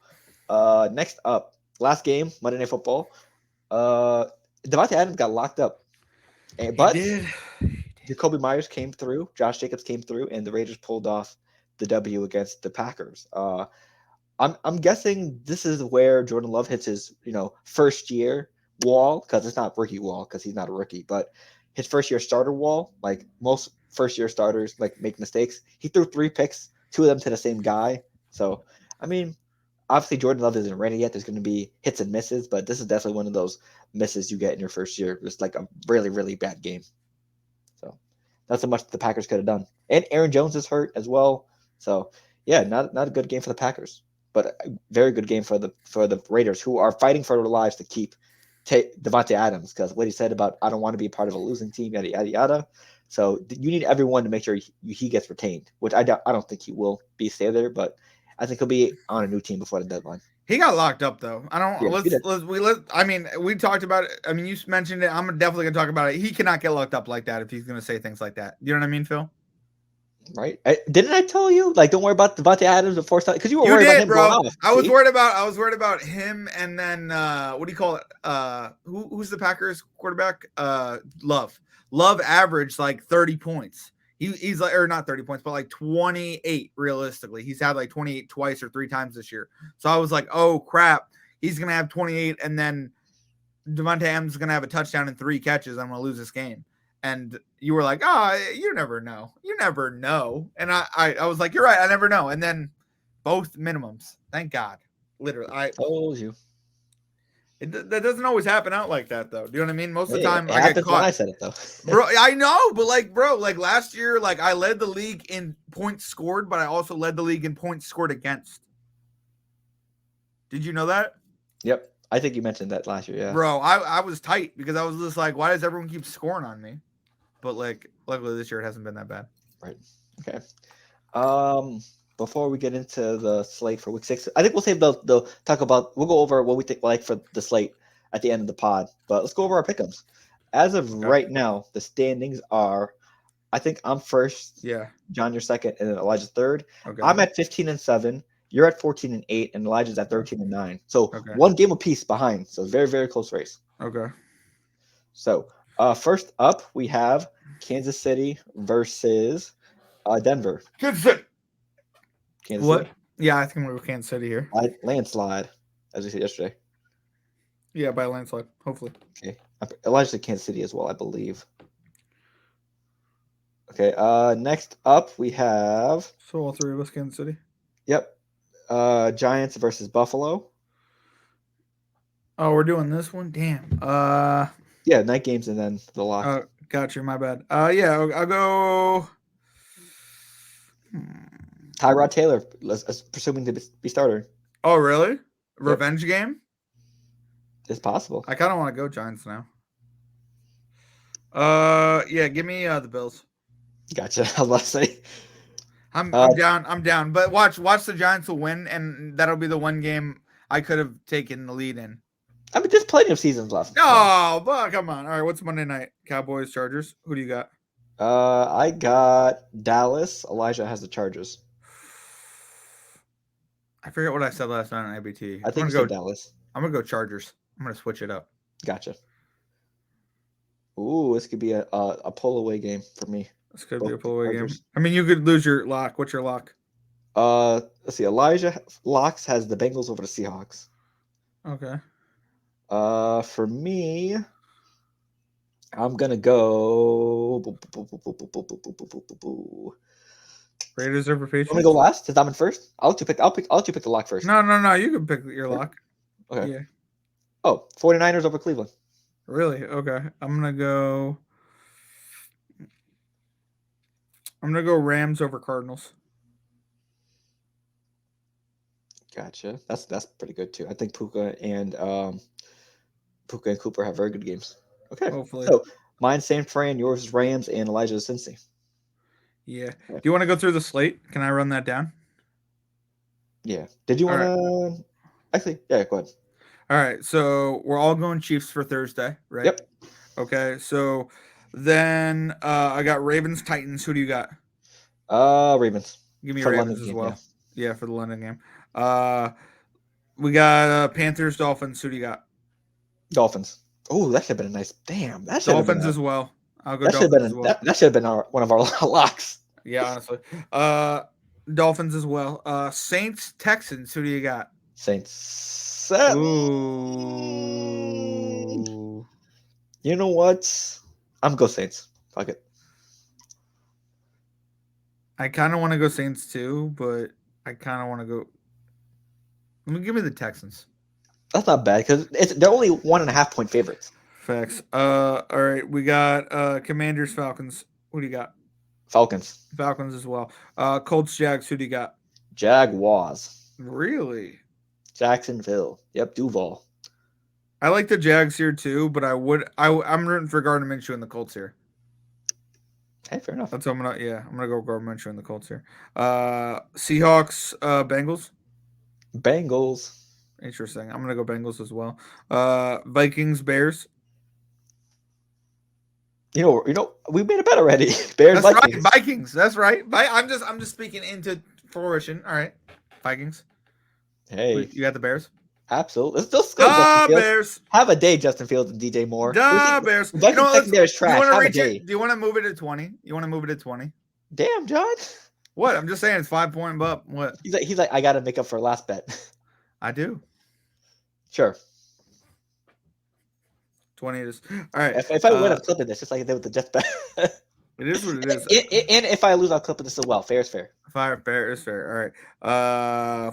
Next up, last game, Monday Night Football. Devontae Adams got locked up, but He did. Jacoby Myers came through, Josh Jacobs came through, and the Raiders pulled off the W against the Packers. I'm guessing this is where Jordan Love hits his first year wall, because it's not rookie wall because he's not a rookie, but his first year starter wall. Like most first year starters, like make mistakes. He threw 3 picks, 2 of them to the same guy. So I mean, obviously Jordan Love isn't ready yet. There's going to be hits and misses, but this is definitely one of those misses you get in your first year. It's like a really, really bad game. So that's how much the Packers could have done. And Aaron Jones is hurt as well. So yeah, not a good game for the Packers, but a very good game for the Raiders, who are fighting for their lives to keep Devontae Adams, because what he said about I don't want to be part of a losing team, yada yada yada. So you need everyone to make sure he gets retained, which I don't think he will be stay there, but I think he'll be on a new team before the deadline. He got locked up though. I don't. Yeah, I mean, we talked about it. I mean, you mentioned it. I'm definitely gonna talk about it. He cannot get locked up like that if he's gonna say things like that. You know what I mean, Phil? Right? Didn't I tell you? Like, don't worry about Devontae Adams before because you were You worried about did, him going bro. off. I was worried about him, and then what do you call it? Who's the Packers quarterback? Love. Love averaged like 30 points. He's like, or not 30 points, but like 28 realistically. He's had like 28 twice or 3 times this year. So I was like, oh crap, he's gonna have 28, and then Devontae Adams is gonna have a touchdown and 3 catches. I'm gonna lose this game. And you were like, oh, you never know. You never know. And I was like, you're right, I never know. And then both minimums. Thank God. Literally. Told you. That doesn't always happen out like that though. Do you know what I mean? Most of the time it I get happens when I caught. said it though. Bro, I know, but like last year, like I led the league in points scored, but I also led the league in points scored against. Did you know that? Yep. I think you mentioned that last year, yeah. Bro, I was tight because I was just like, why does everyone keep scoring on me? But like luckily this year it hasn't been that bad. Right. Okay. Before we get into the slate for week 6, I think we'll save we'll go over what we think like for the slate at the end of the pod. But let's go over our pick'ems. As of right now, the standings are, I think I'm first. Yeah. John, you're second, and then Elijah's third. Okay. I'm at 15-7. You're at 14-8, and Elijah's at 13-9. So one game apiece behind. So very, very close race. Okay. So first up, we have Kansas City versus Denver. Kansas City. Kansas What? City. Yeah, I think I'm gonna go Kansas City here. Landslide, as we said yesterday. Yeah, by a landslide, hopefully. Okay. Elijah said Kansas City as well, I believe. Okay. Next up, we have. So all 3 of us, Kansas City. Yep. Giants versus Buffalo. Oh, we're doing this one. Damn. Yeah, night games and then the lock. Got you. My bad. Yeah, I'll go. Tyrod Taylor, presuming to be starter. Oh, really? Yep, Revenge game? it's possible. I kind of want to go Giants now. Yeah, give me the Bills. Gotcha. I was about to say. I'm down. I'm down. But watch the Giants will win, and that'll be the one game I could have taken the lead in. I mean, there's plenty of seasons left. Oh, but come on. All right, what's Monday night? Cowboys, Chargers. Who do you got? I got Dallas. Elijah has the Chargers. I forget what I said last night on ABT. I think you said Dallas. I'm gonna go Chargers. I'm gonna switch it up. Gotcha. Ooh, this could be a pull away game for me. This could be a pull away game. I mean, you could lose your lock. What's your lock? Let's see. Elijah Locks has the Bengals over the Seahawks. Okay. For me, I'm gonna go. Raiders over Patriots. I'm gonna go last since I'm in first. I'll let you pick. I'll let you pick the lock first. No. You can pick your lock. Okay. Yeah. Oh, 49ers over Cleveland. Really? Okay. I'm gonna go Rams over Cardinals. Gotcha. That's pretty good too. I think Puka and Cooper have very good games. Okay. Hopefully. So mine San Fran, yours is Rams, and Elijah's Cincy. Yeah. Do you want to go through the slate? Can I run that down? Yeah. Did you want to? Actually, yeah. Go ahead. All right. So we're all going Chiefs for Thursday, right? Yep. Okay. So then I got Ravens Titans. Who do you got? Ravens. Give me Ravens as well. Yeah, for the London game. We got Panthers Dolphins. Who do you got? Dolphins. Oh, that should have been a nice. Damn, that should Dolphins have been as well. I'll go that Dolphins as well. That should have been one of our locks. Yeah, honestly. Dolphins as well. Saints Texans. Who do you got? Saints. Ooh. You know what? I'm gonna go Saints. Fuck it. I kind of want to go Saints too, but I kind of want to go. Give me the Texans. That's not bad because they're only 1.5 point favorites. Facts. All right, we got Commanders Falcons. Who do you got? Falcons. Falcons as well. Colts Jags. Who do you got? Jaguars. Really? Jacksonville. Yep. Duval. I like the Jags here too, but I'm rooting for Gardner Minshew and the Colts here. Hey, fair enough. That's what I'm gonna go Gardner Minshew and the Colts here. Seahawks, Bengals. Bengals. Interesting. I'm gonna go Bengals as well. Vikings, Bears. You know, we made a bet already. Bears, That's Vikings. right, Vikings. That's right. I'm just speaking into fruition. All right, Vikings. Hey, you got the Bears. Absolutely. Let's go, Justin Fields. Bears. Have a day, Justin Fields and DJ Moore. Bears. Vikings secondary is trash. Have a day. Do you want to move it to 20? You want to move it to 20? Damn, John. What? I'm just saying it's 5 point up. What? He's like I got to make up for last bet. I do. Sure. 20 is all right. If I win, I'm clipping this just like I did with the Jets bet. It is what it is. And if I lose, I'll clip this as well. Fair is fair. Fair is fair. All right.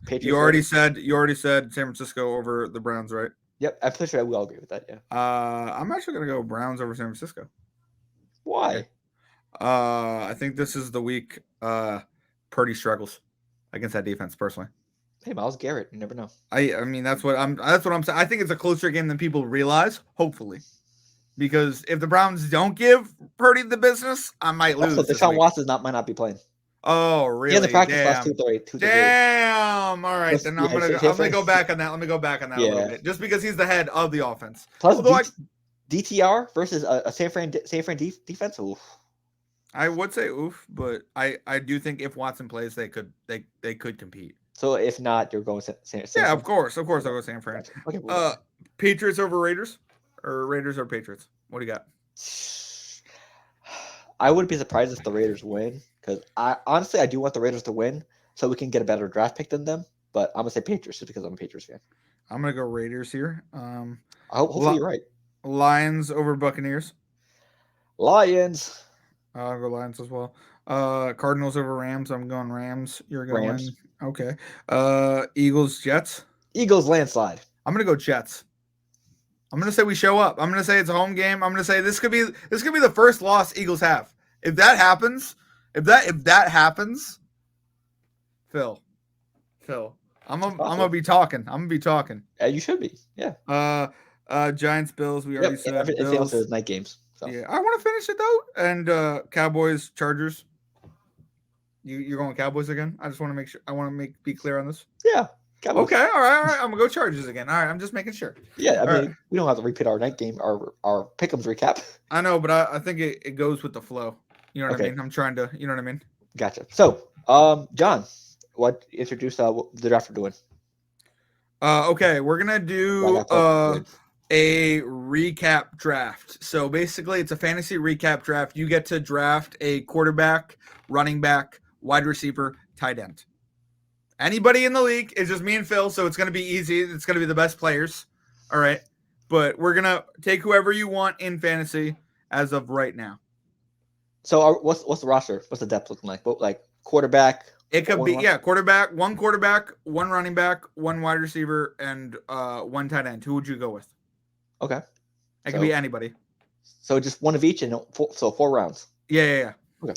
Patriots you already said San Francisco over the Browns, right? Yep, I'm pretty sure we all agree with that. Yeah. I'm actually gonna go Browns over San Francisco. Why? I think this is the week Purdy struggles against that defense. Personally, hey, Myles Garrett, you never know. I mean that's what I'm saying. I think it's a closer game than people realize. Hopefully, because if the Browns don't give Purdy the business, I might lose. Also, Deshaun Watson might not be playing. Oh, really? He hasn't practiced last 2 days. Damn. All right, then I'm gonna go back on that. Let me go back on that a little bit, just because he's the head of the offense. Plus, DTR versus a San Fran defense. Oof. I would say oof, but I do think if Watson plays, they could compete. So if not, you're going San Fran. Yeah, of course I'll go San Fran. Okay. Patriots over Raiders, or Raiders or Patriots? What do you got? I wouldn't be surprised if the Raiders win, because I do want the Raiders to win so we can get a better draft pick than them. But I'm gonna say Patriots just because I'm a Patriots fan. I'm gonna go Raiders here. Hopefully you're right. Lions over Buccaneers. Lions. I'll go Lions as well. Cardinals over Rams. I'm going Rams. You're going Rams. Okay. Eagles Jets. Eagles landslide. I'm gonna go Jets. I'm gonna say we show up. I'm gonna say it's a home game. I'm gonna say this could be the first loss Eagles have. If that happens, Phil, I'm gonna be talking. I'm gonna be talking. Yeah, you should be. Yeah. Giants, Bills. We Yep. already And said everything else Bills. is night games. So. Yeah, I want to finish it though. And Cowboys, Chargers. You're going Cowboys again? I just want to make sure. I want to be clear on this. Yeah. Cowboys. Okay, all right. I'm gonna go Chargers again. All right, I'm just making sure. Yeah, I mean, right. we don't have to repeat our night game, our pick'ems recap. I know, but I think it goes with the flow. You know what I mean? I'm trying to. You know what I mean? Gotcha. So, John, introduce the draft we're doing. Okay, we're gonna do a recap draft. So basically, it's a fantasy recap draft. You get to draft a quarterback, running back, wide receiver, tight end. Anybody in the league. It's just me and Phil, so it's going to be easy. It's going to be the best players. All right. But we're going to take whoever you want in fantasy as of right now. So what's the roster? What's the depth looking like? Like quarterback? It could be, quarterback, one running back, one wide receiver, and one tight end. Who would you go with? Okay. It could be anybody. So just one of each, and so 4 rounds. Yeah. Okay.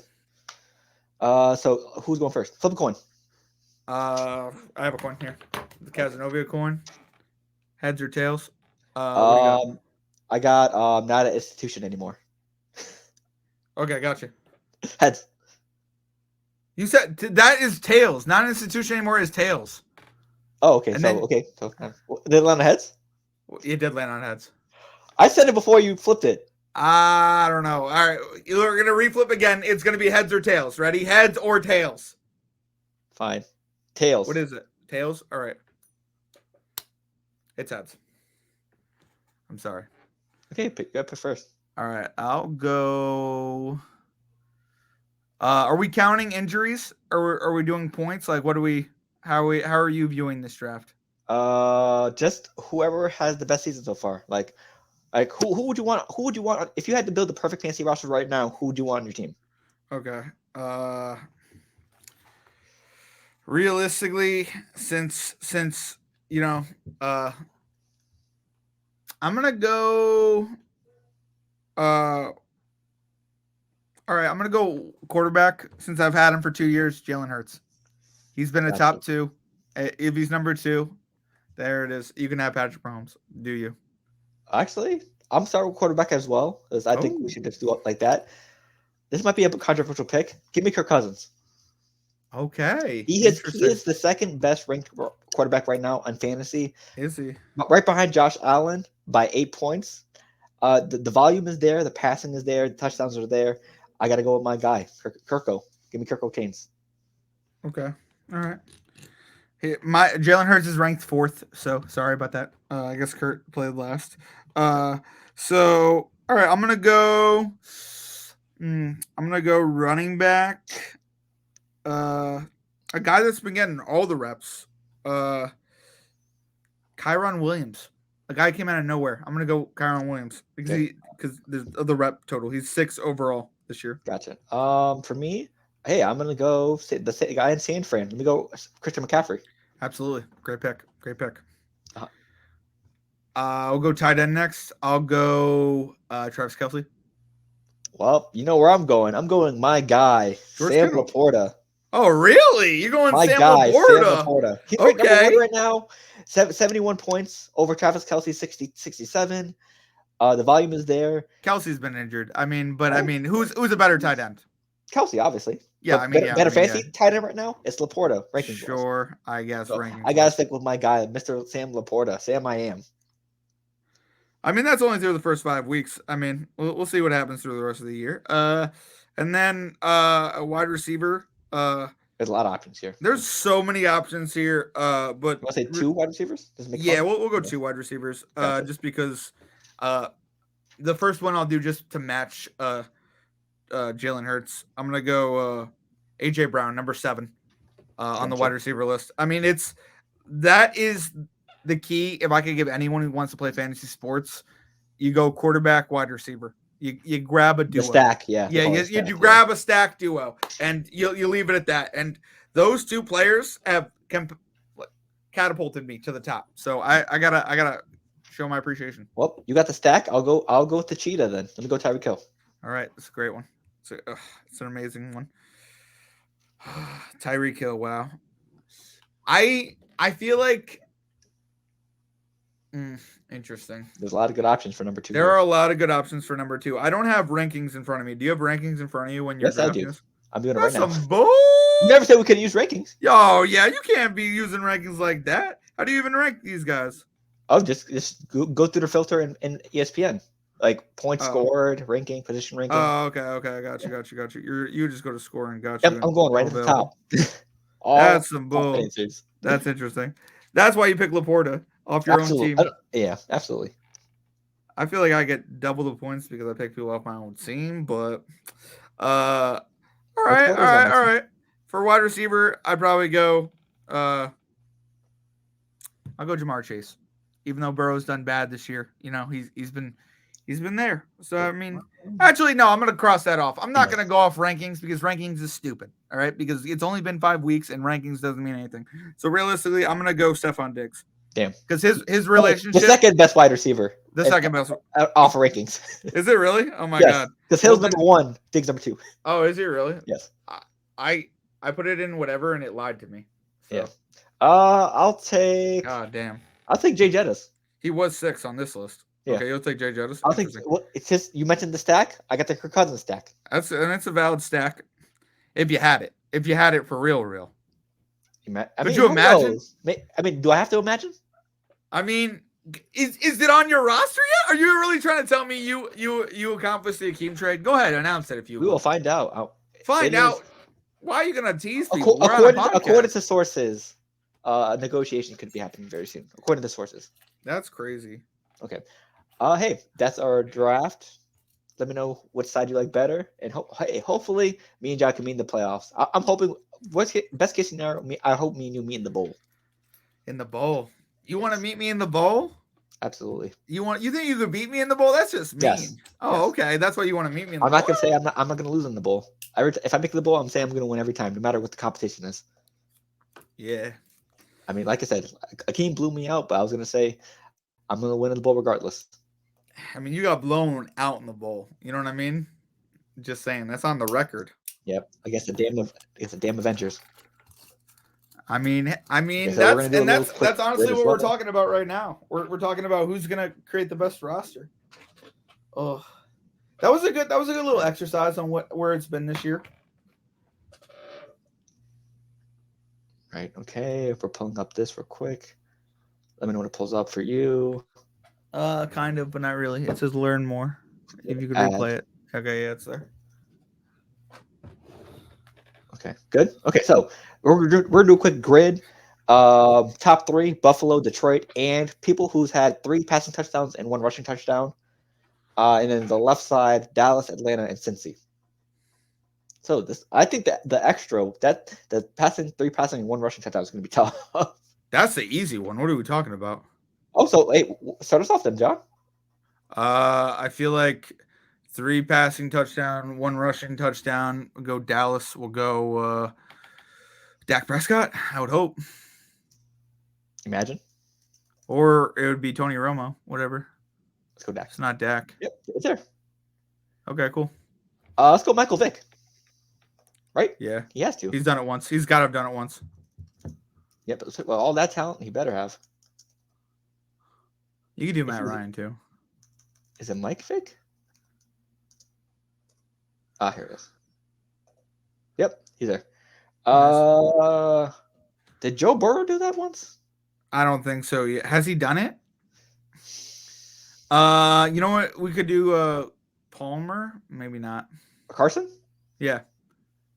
So who's going first? Flip a coin. I have a coin here. The Casanova coin. Heads or tails? I got not an institution anymore. Okay, gotcha. Heads. You said that is tails. Not an institution anymore is tails. Oh, okay. So did it land on heads? It did land on heads. I said it before you flipped it. I don't know. All right, we're gonna reflip again. It's gonna be heads or tails. Ready? Heads or tails? Fine. Tails. What is it? Tails? All right. It's heads. I'm sorry. Okay, pick first. All right, I'll go. Are we counting injuries, or are we doing points? Like, what do we? How are you viewing this draft? Just whoever has the best season so far. Like who would you want? Who would you want if you had to build the perfect fantasy roster right now? Who would you want on your team? Okay. Realistically, since you know, I'm gonna go. All right, I'm gonna go quarterback since I've had him for 2 years. Jalen Hurts. He's been a top 2. If he's number 2, there it is. You can have Patrick Mahomes. Do you? Actually, I'm starting with quarterback as well, because I think we should just do it like that. This might be a controversial pick. Give me Kirk Cousins. Okay. He is the second best ranked quarterback right now on fantasy. Is he? Right behind Josh Allen by 8 points. The volume is there. The passing is there. The touchdowns are there. I got to go with my guy, Kirko. Give me Kirko Canes. Okay. All right. My Jalen Hurts is ranked 4th, so sorry about that. I guess Kurt played last. So all right, I'm gonna go running back. A guy that's been getting all the reps. Kyron Williams. A guy came out of nowhere. I'm gonna go Kyron Williams because of the rep total. He's 6 overall this year. Gotcha. For me, hey, I'm gonna go the guy in San Fran. Let me go Christian McCaffrey. Absolutely, great pick. I'll go tight end next. I'll go Travis Kelce. Well, you know where I'm going. I'm going my guy, Sam Laporta. Oh, really? You're going Sam Laporta? He's okay. Right now, 71 points over Travis Kelce, 67. The volume is there. Kelce's been injured. Who's a better tight end? Kelce, obviously. Yeah, better fantasy tight end right now. It's Laporta. Sure, I guess. So I gotta stick with my guy, Mr. Sam Laporta. Sam, I am. That's only through the first 5 weeks. We'll see what happens through the rest of the year. And then a wide receiver. There's a lot of options here. There's so many options here. But you want to say 2 wide receivers? We'll go 2 wide receivers. Gotcha. Just because the first one I'll do just to match Jalen Hurts. I'm gonna go AJ Brown, number 7, on the wide receiver list. That is the key. If I could give anyone who wants to play fantasy sports, you go quarterback, wide receiver. You grab a duo. The stack, you grab a stack duo, and you leave it at that. And those 2 players can catapulted me to the top. So I gotta show my appreciation. Well, you got the stack. I'll go with the cheetah then. Let me go Tyreek Hill. All right, that's a great one. It's an amazing one. Tyreek Hill. Wow. I feel like interesting. There's a lot of good options for number 2 There here. are a lot of good options for number 2. I don't have rankings in front of me. Do you have rankings in front of you when you're Yes, I drafting do. this? I'm doing it That's right now. some bull. You never said we could use rankings. Yo, yeah, you can't be using rankings like that. How do you even rank these guys? Oh, just go through the filter in ESPN, like points Oh. scored, ranking, position ranking. Oh, okay. I got you. You just go to scoring. Got Yep, you. I'm going right at the top. All That's some top bull. answers. That's interesting. That's why you pick Laporta off your Absolutely. own team. Yeah, absolutely. I feel like I get double the points because I pick people off my own team, but all right. For wide receiver, I'd probably go I'll go Jamar Chase. Even though Burrow's done bad this year, you know, he's been there. So I mean, actually no, I'm gonna cross that off. I'm not gonna go off rankings because rankings is stupid. All right, because it's only been 5 weeks and rankings doesn't mean anything. So realistically, I'm gonna go Stephon Diggs. Damn. Because his relationship, the second best wide receiver. The second best off of rankings. Is it really? Oh my yes, god. Because Hill's number 1, Diggs number 2. Oh, is he really? Yes. I put it in whatever and it lied to me. So. Yeah. I'll take. God damn. I'll take Jay Jettis. He was 6 on this list. Yeah. Okay, you'll take Jay Jettis. I'll think. Well, it's just you mentioned the stack. I got the Kirk Cousins stack. That's a valid stack. If you had it for real. Could you imagine? I mean, do I have to imagine? I mean, is it on your roster yet? Are you really trying to tell me you accomplished the Akeem trade? Go ahead, announce it if you. We will find out. Find out. Why are you gonna tease people? According to sources, a negotiation could be happening very soon. According to sources. That's crazy. Okay. Hey, that's our draft. Let me know which side you like better, and hopefully me and John can meet in the playoffs. I'm hoping. Best case scenario? I hope me and you meet in the bowl. In the bowl. You want to meet me in the bowl? Absolutely. You think you could beat me in the bowl? That's just mean. Yes. Oh, yes. Okay. That's why you want to meet me in the bowl. I'm not gonna say I'm not gonna lose in the bowl. If I make the bowl, I'm saying I'm gonna win every time, no matter what the competition is. Yeah. I mean, like I said, Akeem blew me out, but I was gonna say I'm gonna win in the bowl regardless. I mean, you got blown out in the bowl. You know what I mean? Just saying. That's on the record. Yep. I guess the damn Avengers. I mean that's honestly what we're talking about right now. We're talking about who's gonna create the best roster. Oh, that was a good little exercise on where it's been this year. Right. Okay. If we're pulling up this real quick, let me know when it pulls up for you. Kind of, but not really. It says learn more. If you could replay it. Okay, yeah, it's there. Okay, good. Okay, so we're gonna do a quick grid. Top 3: Buffalo, Detroit, and people who's had 3 passing touchdowns and 1 rushing touchdown. And then the left side: Dallas, Atlanta, and Cincy. So I think that the extra the 3 passing and 1 rushing touchdown is gonna be tough. That's the easy one. What are we talking about? Oh, so hey, start us off then, John. I feel like 3 passing touchdown, 1 rushing touchdown. We'll go Dallas. We'll go Dak Prescott. I would hope. Imagine. Or it would be Tony Romo. Whatever. Let's go Dak. It's not Dak. Yep, it's there. Okay, cool. Let's go Michael Vick. Right? Yeah. He has to. He's done it once. He's got to have done it once. Yep. Well, all that talent, he better have. You can do Matt Ryan too. Is it Mike Vick? Here it is. Yep, he's there. Did Joe Burrow do that once? I don't think so yet. Has he done it? You know what? We could do Palmer. Maybe not. Carson? Yeah.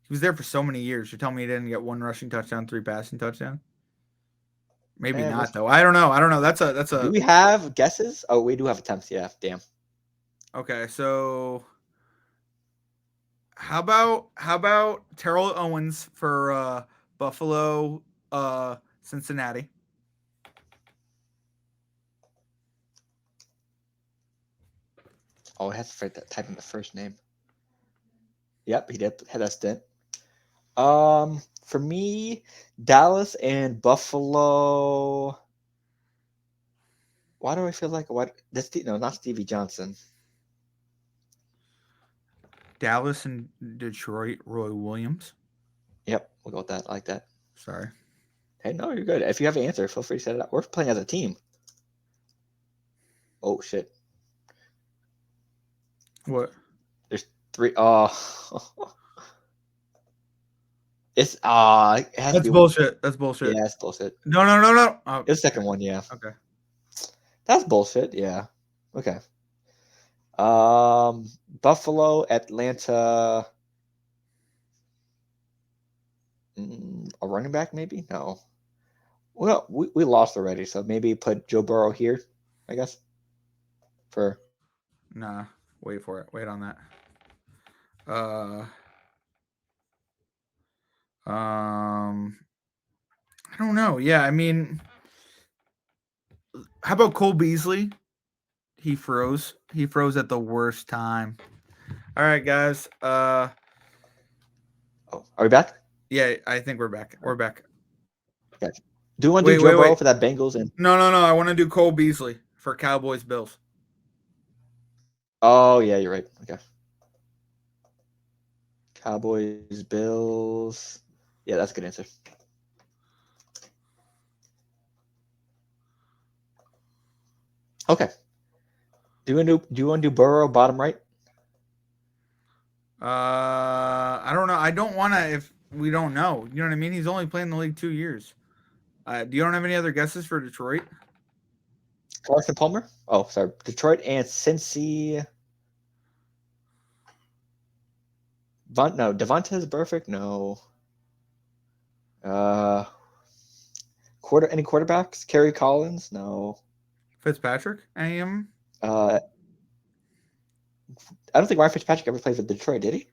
He was there for so many years. You're telling me he didn't get 1 rushing touchdown, 3 passing touchdown? Maybe not though. I don't know. That's a. Do we have guesses? Oh, we do have attempts. Yeah. Damn. Okay, so how about Terrell Owens for Buffalo, Cincinnati? Oh, I have to type in the first name. Yep, he did have that stint. For me, Dallas and Buffalo. Why do I feel like what? That's no, not Stevie Johnson. Dallas and Detroit, Roy Williams. Yep, we'll go with that. I like that. Sorry. Hey, no, you're good. If you have an answer, feel free to set it up. We're playing as a team. Oh shit! What? There's three. Oh, it's it has That's to be. bullshit. That's bullshit. Yeah, it's bullshit. No. Oh, It's the second one. Yeah, okay. that's bullshit. Yeah. Okay. Buffalo, Atlanta. A running back, maybe? No. Well, we lost already, so maybe put Joe Burrow here, I guess. For Nah. Wait for it. Wait on that. Uh. I don't know. Yeah, I mean, how about Cole Beasley? He froze. He froze at the worst time. All right, guys. oh, are we back? Yeah, I think we're back. We're back. Gotcha. Do you want to do Joe Burrow Wait. for that Bengals and? No. I want to do Cole Beasley for Cowboys Bills. Oh yeah, you're right. Okay. Cowboys, Bills. Yeah, that's a good answer. Okay. Do you want to do Burrow bottom right? I don't know. I don't want to if we don't know. You know what I mean? He's only playing the league 2 years. Do you don't have any other guesses for Detroit? Carson Palmer? Oh, sorry. Detroit and Cincy. No, Devontae's perfect. No. Any quarterbacks? Kerry Collins? No. Fitzpatrick? Any of them? I don't think Ryan Fitzpatrick ever played for Detroit, did he?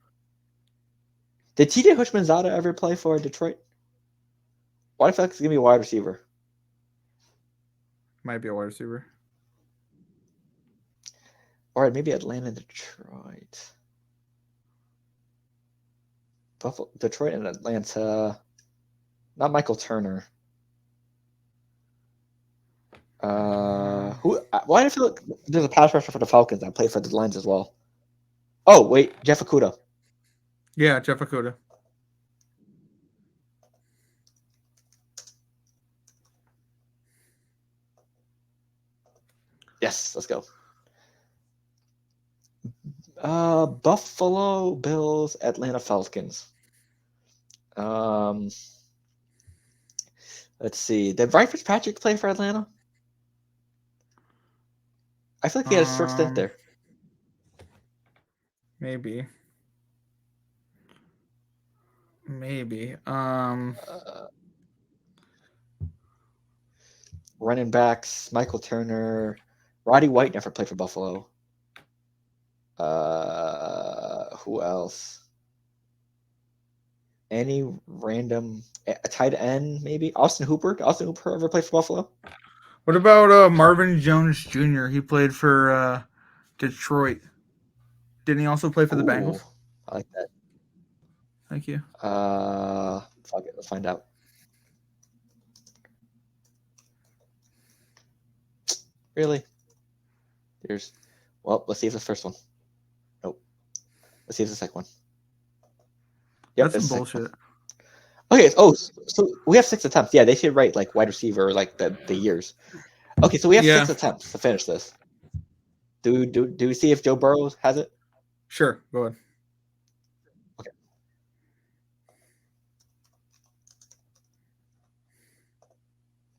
Did TJ Hushmanzada ever play for Detroit? Why do I feel like he's gonna be a wide receiver? Might be a wide receiver. All right, maybe Atlanta, Detroit. Buffalo, Detroit, and Atlanta. Not Michael Turner. Who? Why do I feel like there's a pass rusher for the Falcons that played for the Lions as well? Oh wait, Jeff Okudah. Yeah, Jeff Okudah. Yes, let's go. Buffalo Bills, Atlanta Falcons. Let's see. Did Ryan Fitzpatrick play for Atlanta? I feel like he had a short stint there. Maybe. Running backs, Michael Turner, Roddy White never played for Buffalo. Who else? Any random a tight end, maybe Austin Hooper. Did Austin Hooper ever play for Buffalo? What about Marvin Jones Jr.? He played for Detroit. Didn't he also play for the Bengals? I like that. Thank you. Fuck it. Let's find out. Really? Let's see if the first one. Nope. Let's see if the second one. Yep, that's some bullshit. Okay. So we have 6 attempts. Yeah, they should write like wide receiver, like the years. Okay, so we have 6 attempts to finish this. Do we see if Joe Burrow has it? Sure. Go ahead. Okay.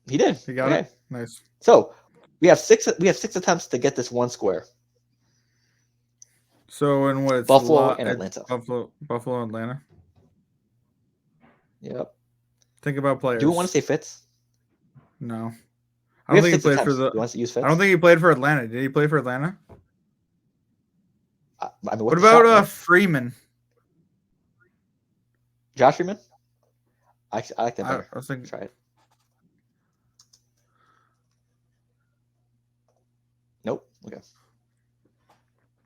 He did. He got it. Nice. So we have 6 attempts to get this one square. So in what? Buffalo and Atlanta. Buffalo, Atlanta. Yep. Think about players. Do you want to say Fitz? No. I don't think he played for the. You want to use Fitz? I don't think he played for Atlanta. Did he play for Atlanta? I mean, what about Freeman? Josh Freeman? I like that better. I was thinking. Try it. Nope. Okay.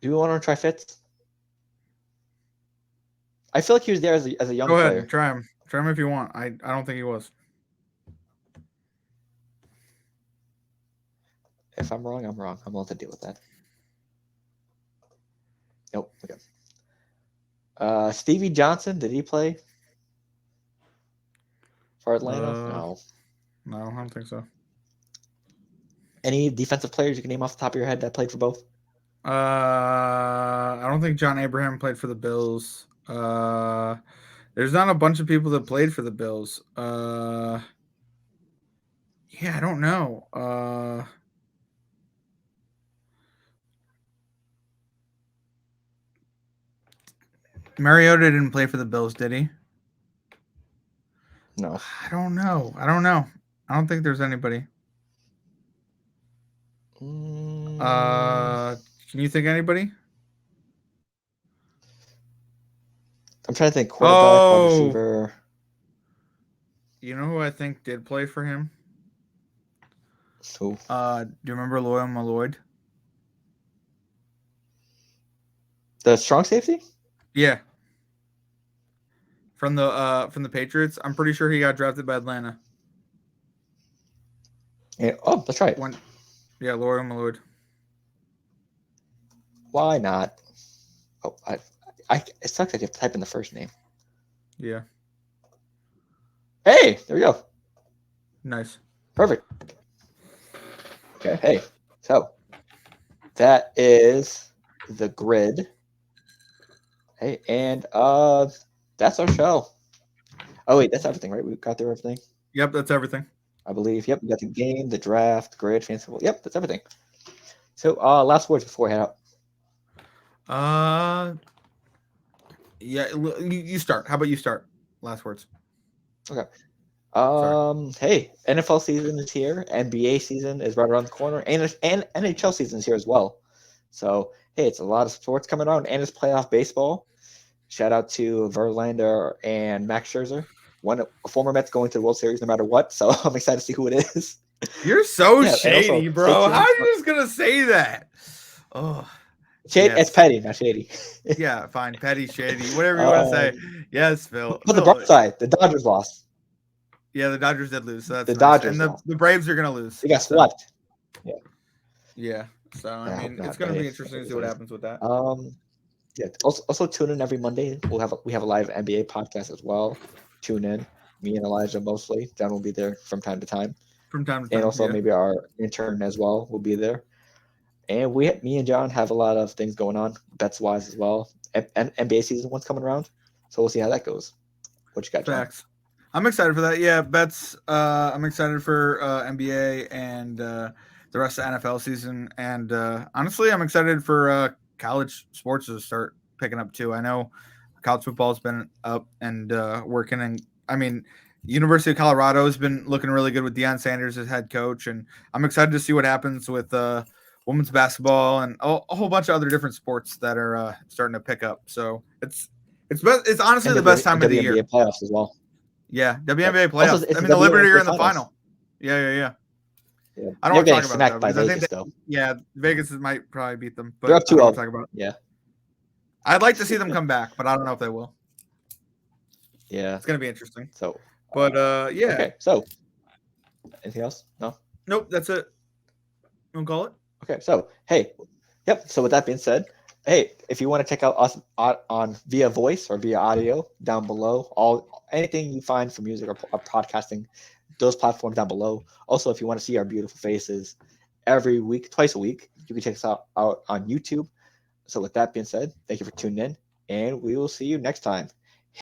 Do you want to try Fitz? I feel like he was there as a young player. Go ahead, try him. Try him if you want. I don't think he was. If I'm wrong, I'm wrong. I'm willing to deal with that. Nope. Okay. Stevie Johnson, did he play for Atlanta? No. No, I don't think so. Any defensive players you can name off the top of your head that played for both? I don't think John Abraham played for the Bills. There's not a bunch of people that played for the Bills. Yeah, I don't know. Mariota didn't play for the Bills, did he? No. I don't know. I don't think there's anybody. Can you think of anybody? I'm trying to think quarterback, wide Oh, receiver. you know who I think did play for him? Who? Do you remember Loyal Malloyd? The strong safety? Yeah. From the Patriots. I'm pretty sure he got drafted by Atlanta. Yeah. Oh, that's right. Yeah, Loyal Malloyd. Why not? Oh, it sucks that you have to type in the first name. Yeah. Hey, there we go. Nice. Perfect. Okay, hey. So that is the grid. Hey, and that's our show. Oh wait, that's everything, right? We got through everything. Yep, that's everything. I believe. Yep, we got the game, the draft, grid, fantasy football. Yep, that's everything. So last words before I head out. Yeah, you start. How about you start? Last words. Okay. Sorry. Hey, NFL season is here. NBA season is right around the corner, and NHL season is here as well. So hey, it's a lot of sports coming on, and it's playoff baseball. Shout out to Verlander and Max Scherzer, a former Mets going to the World Series no matter what. So I'm excited to see who it is. You're so Yeah, and also shady, stay bro. How tuned are for- you just gonna say that? Oh, Shade, it's yes. petty, not shady. Yeah, fine. Petty, shady, whatever you want to say. Yes, Phil. But the Phil. bright side, the Dodgers lost. Yeah, the Dodgers did lose, so that's The nice. Dodgers And lost. the Braves are gonna lose. They got so. swept. Yeah. Yeah. So I I hope mean, not, it's but gonna be hey, interesting to it see is what what it is. happens with that. Yeah. Also tune in every Monday. We have a live NBA podcast as well. Tune in. Me and Elijah mostly. John will be there from time to time, From time to and time. also Yeah. maybe our intern as well will be there. And me and John have a lot of things going on, bets wise as well. And NBA season one's coming around, so we'll see how that goes. What you got, John? Facts. I'm excited for that. Yeah, bets. I'm excited for NBA and the rest of NFL season. And honestly, I'm excited for college sports to start picking up too. I know college football's been up and working, and I mean, University of Colorado has been looking really good with Deion Sanders as head coach, and I'm excited to see what happens with women's basketball and a whole bunch of other different sports that are starting to pick up. So it's honestly And the best time of the year. WNBA playoffs as well. Yeah, WNBA Yep. playoffs. Also, it's I the mean, the Liberty are WNBA in the finals. final. Yeah. Yeah. I don't They're want to getting talk about it smacked though by because I Vegas think though. Vegas might probably beat them, They're but up I don't want 2-0. to talk about it. Yeah. I'd like to see them come back, but I don't know if they will. Yeah. It's gonna be interesting. So. But yeah. Okay. So. Anything else? No. Nope, that's it. You want to call it? Okay. So hey. Yep. So with that being said, hey, if you want to check out us on via voice or via audio down below, anything you find for music or podcasting, those platforms down below. Also, if you want to see our beautiful faces every week, twice a week, you can check us out on YouTube. So with that being said, thank you for tuning in, and we will see you next time.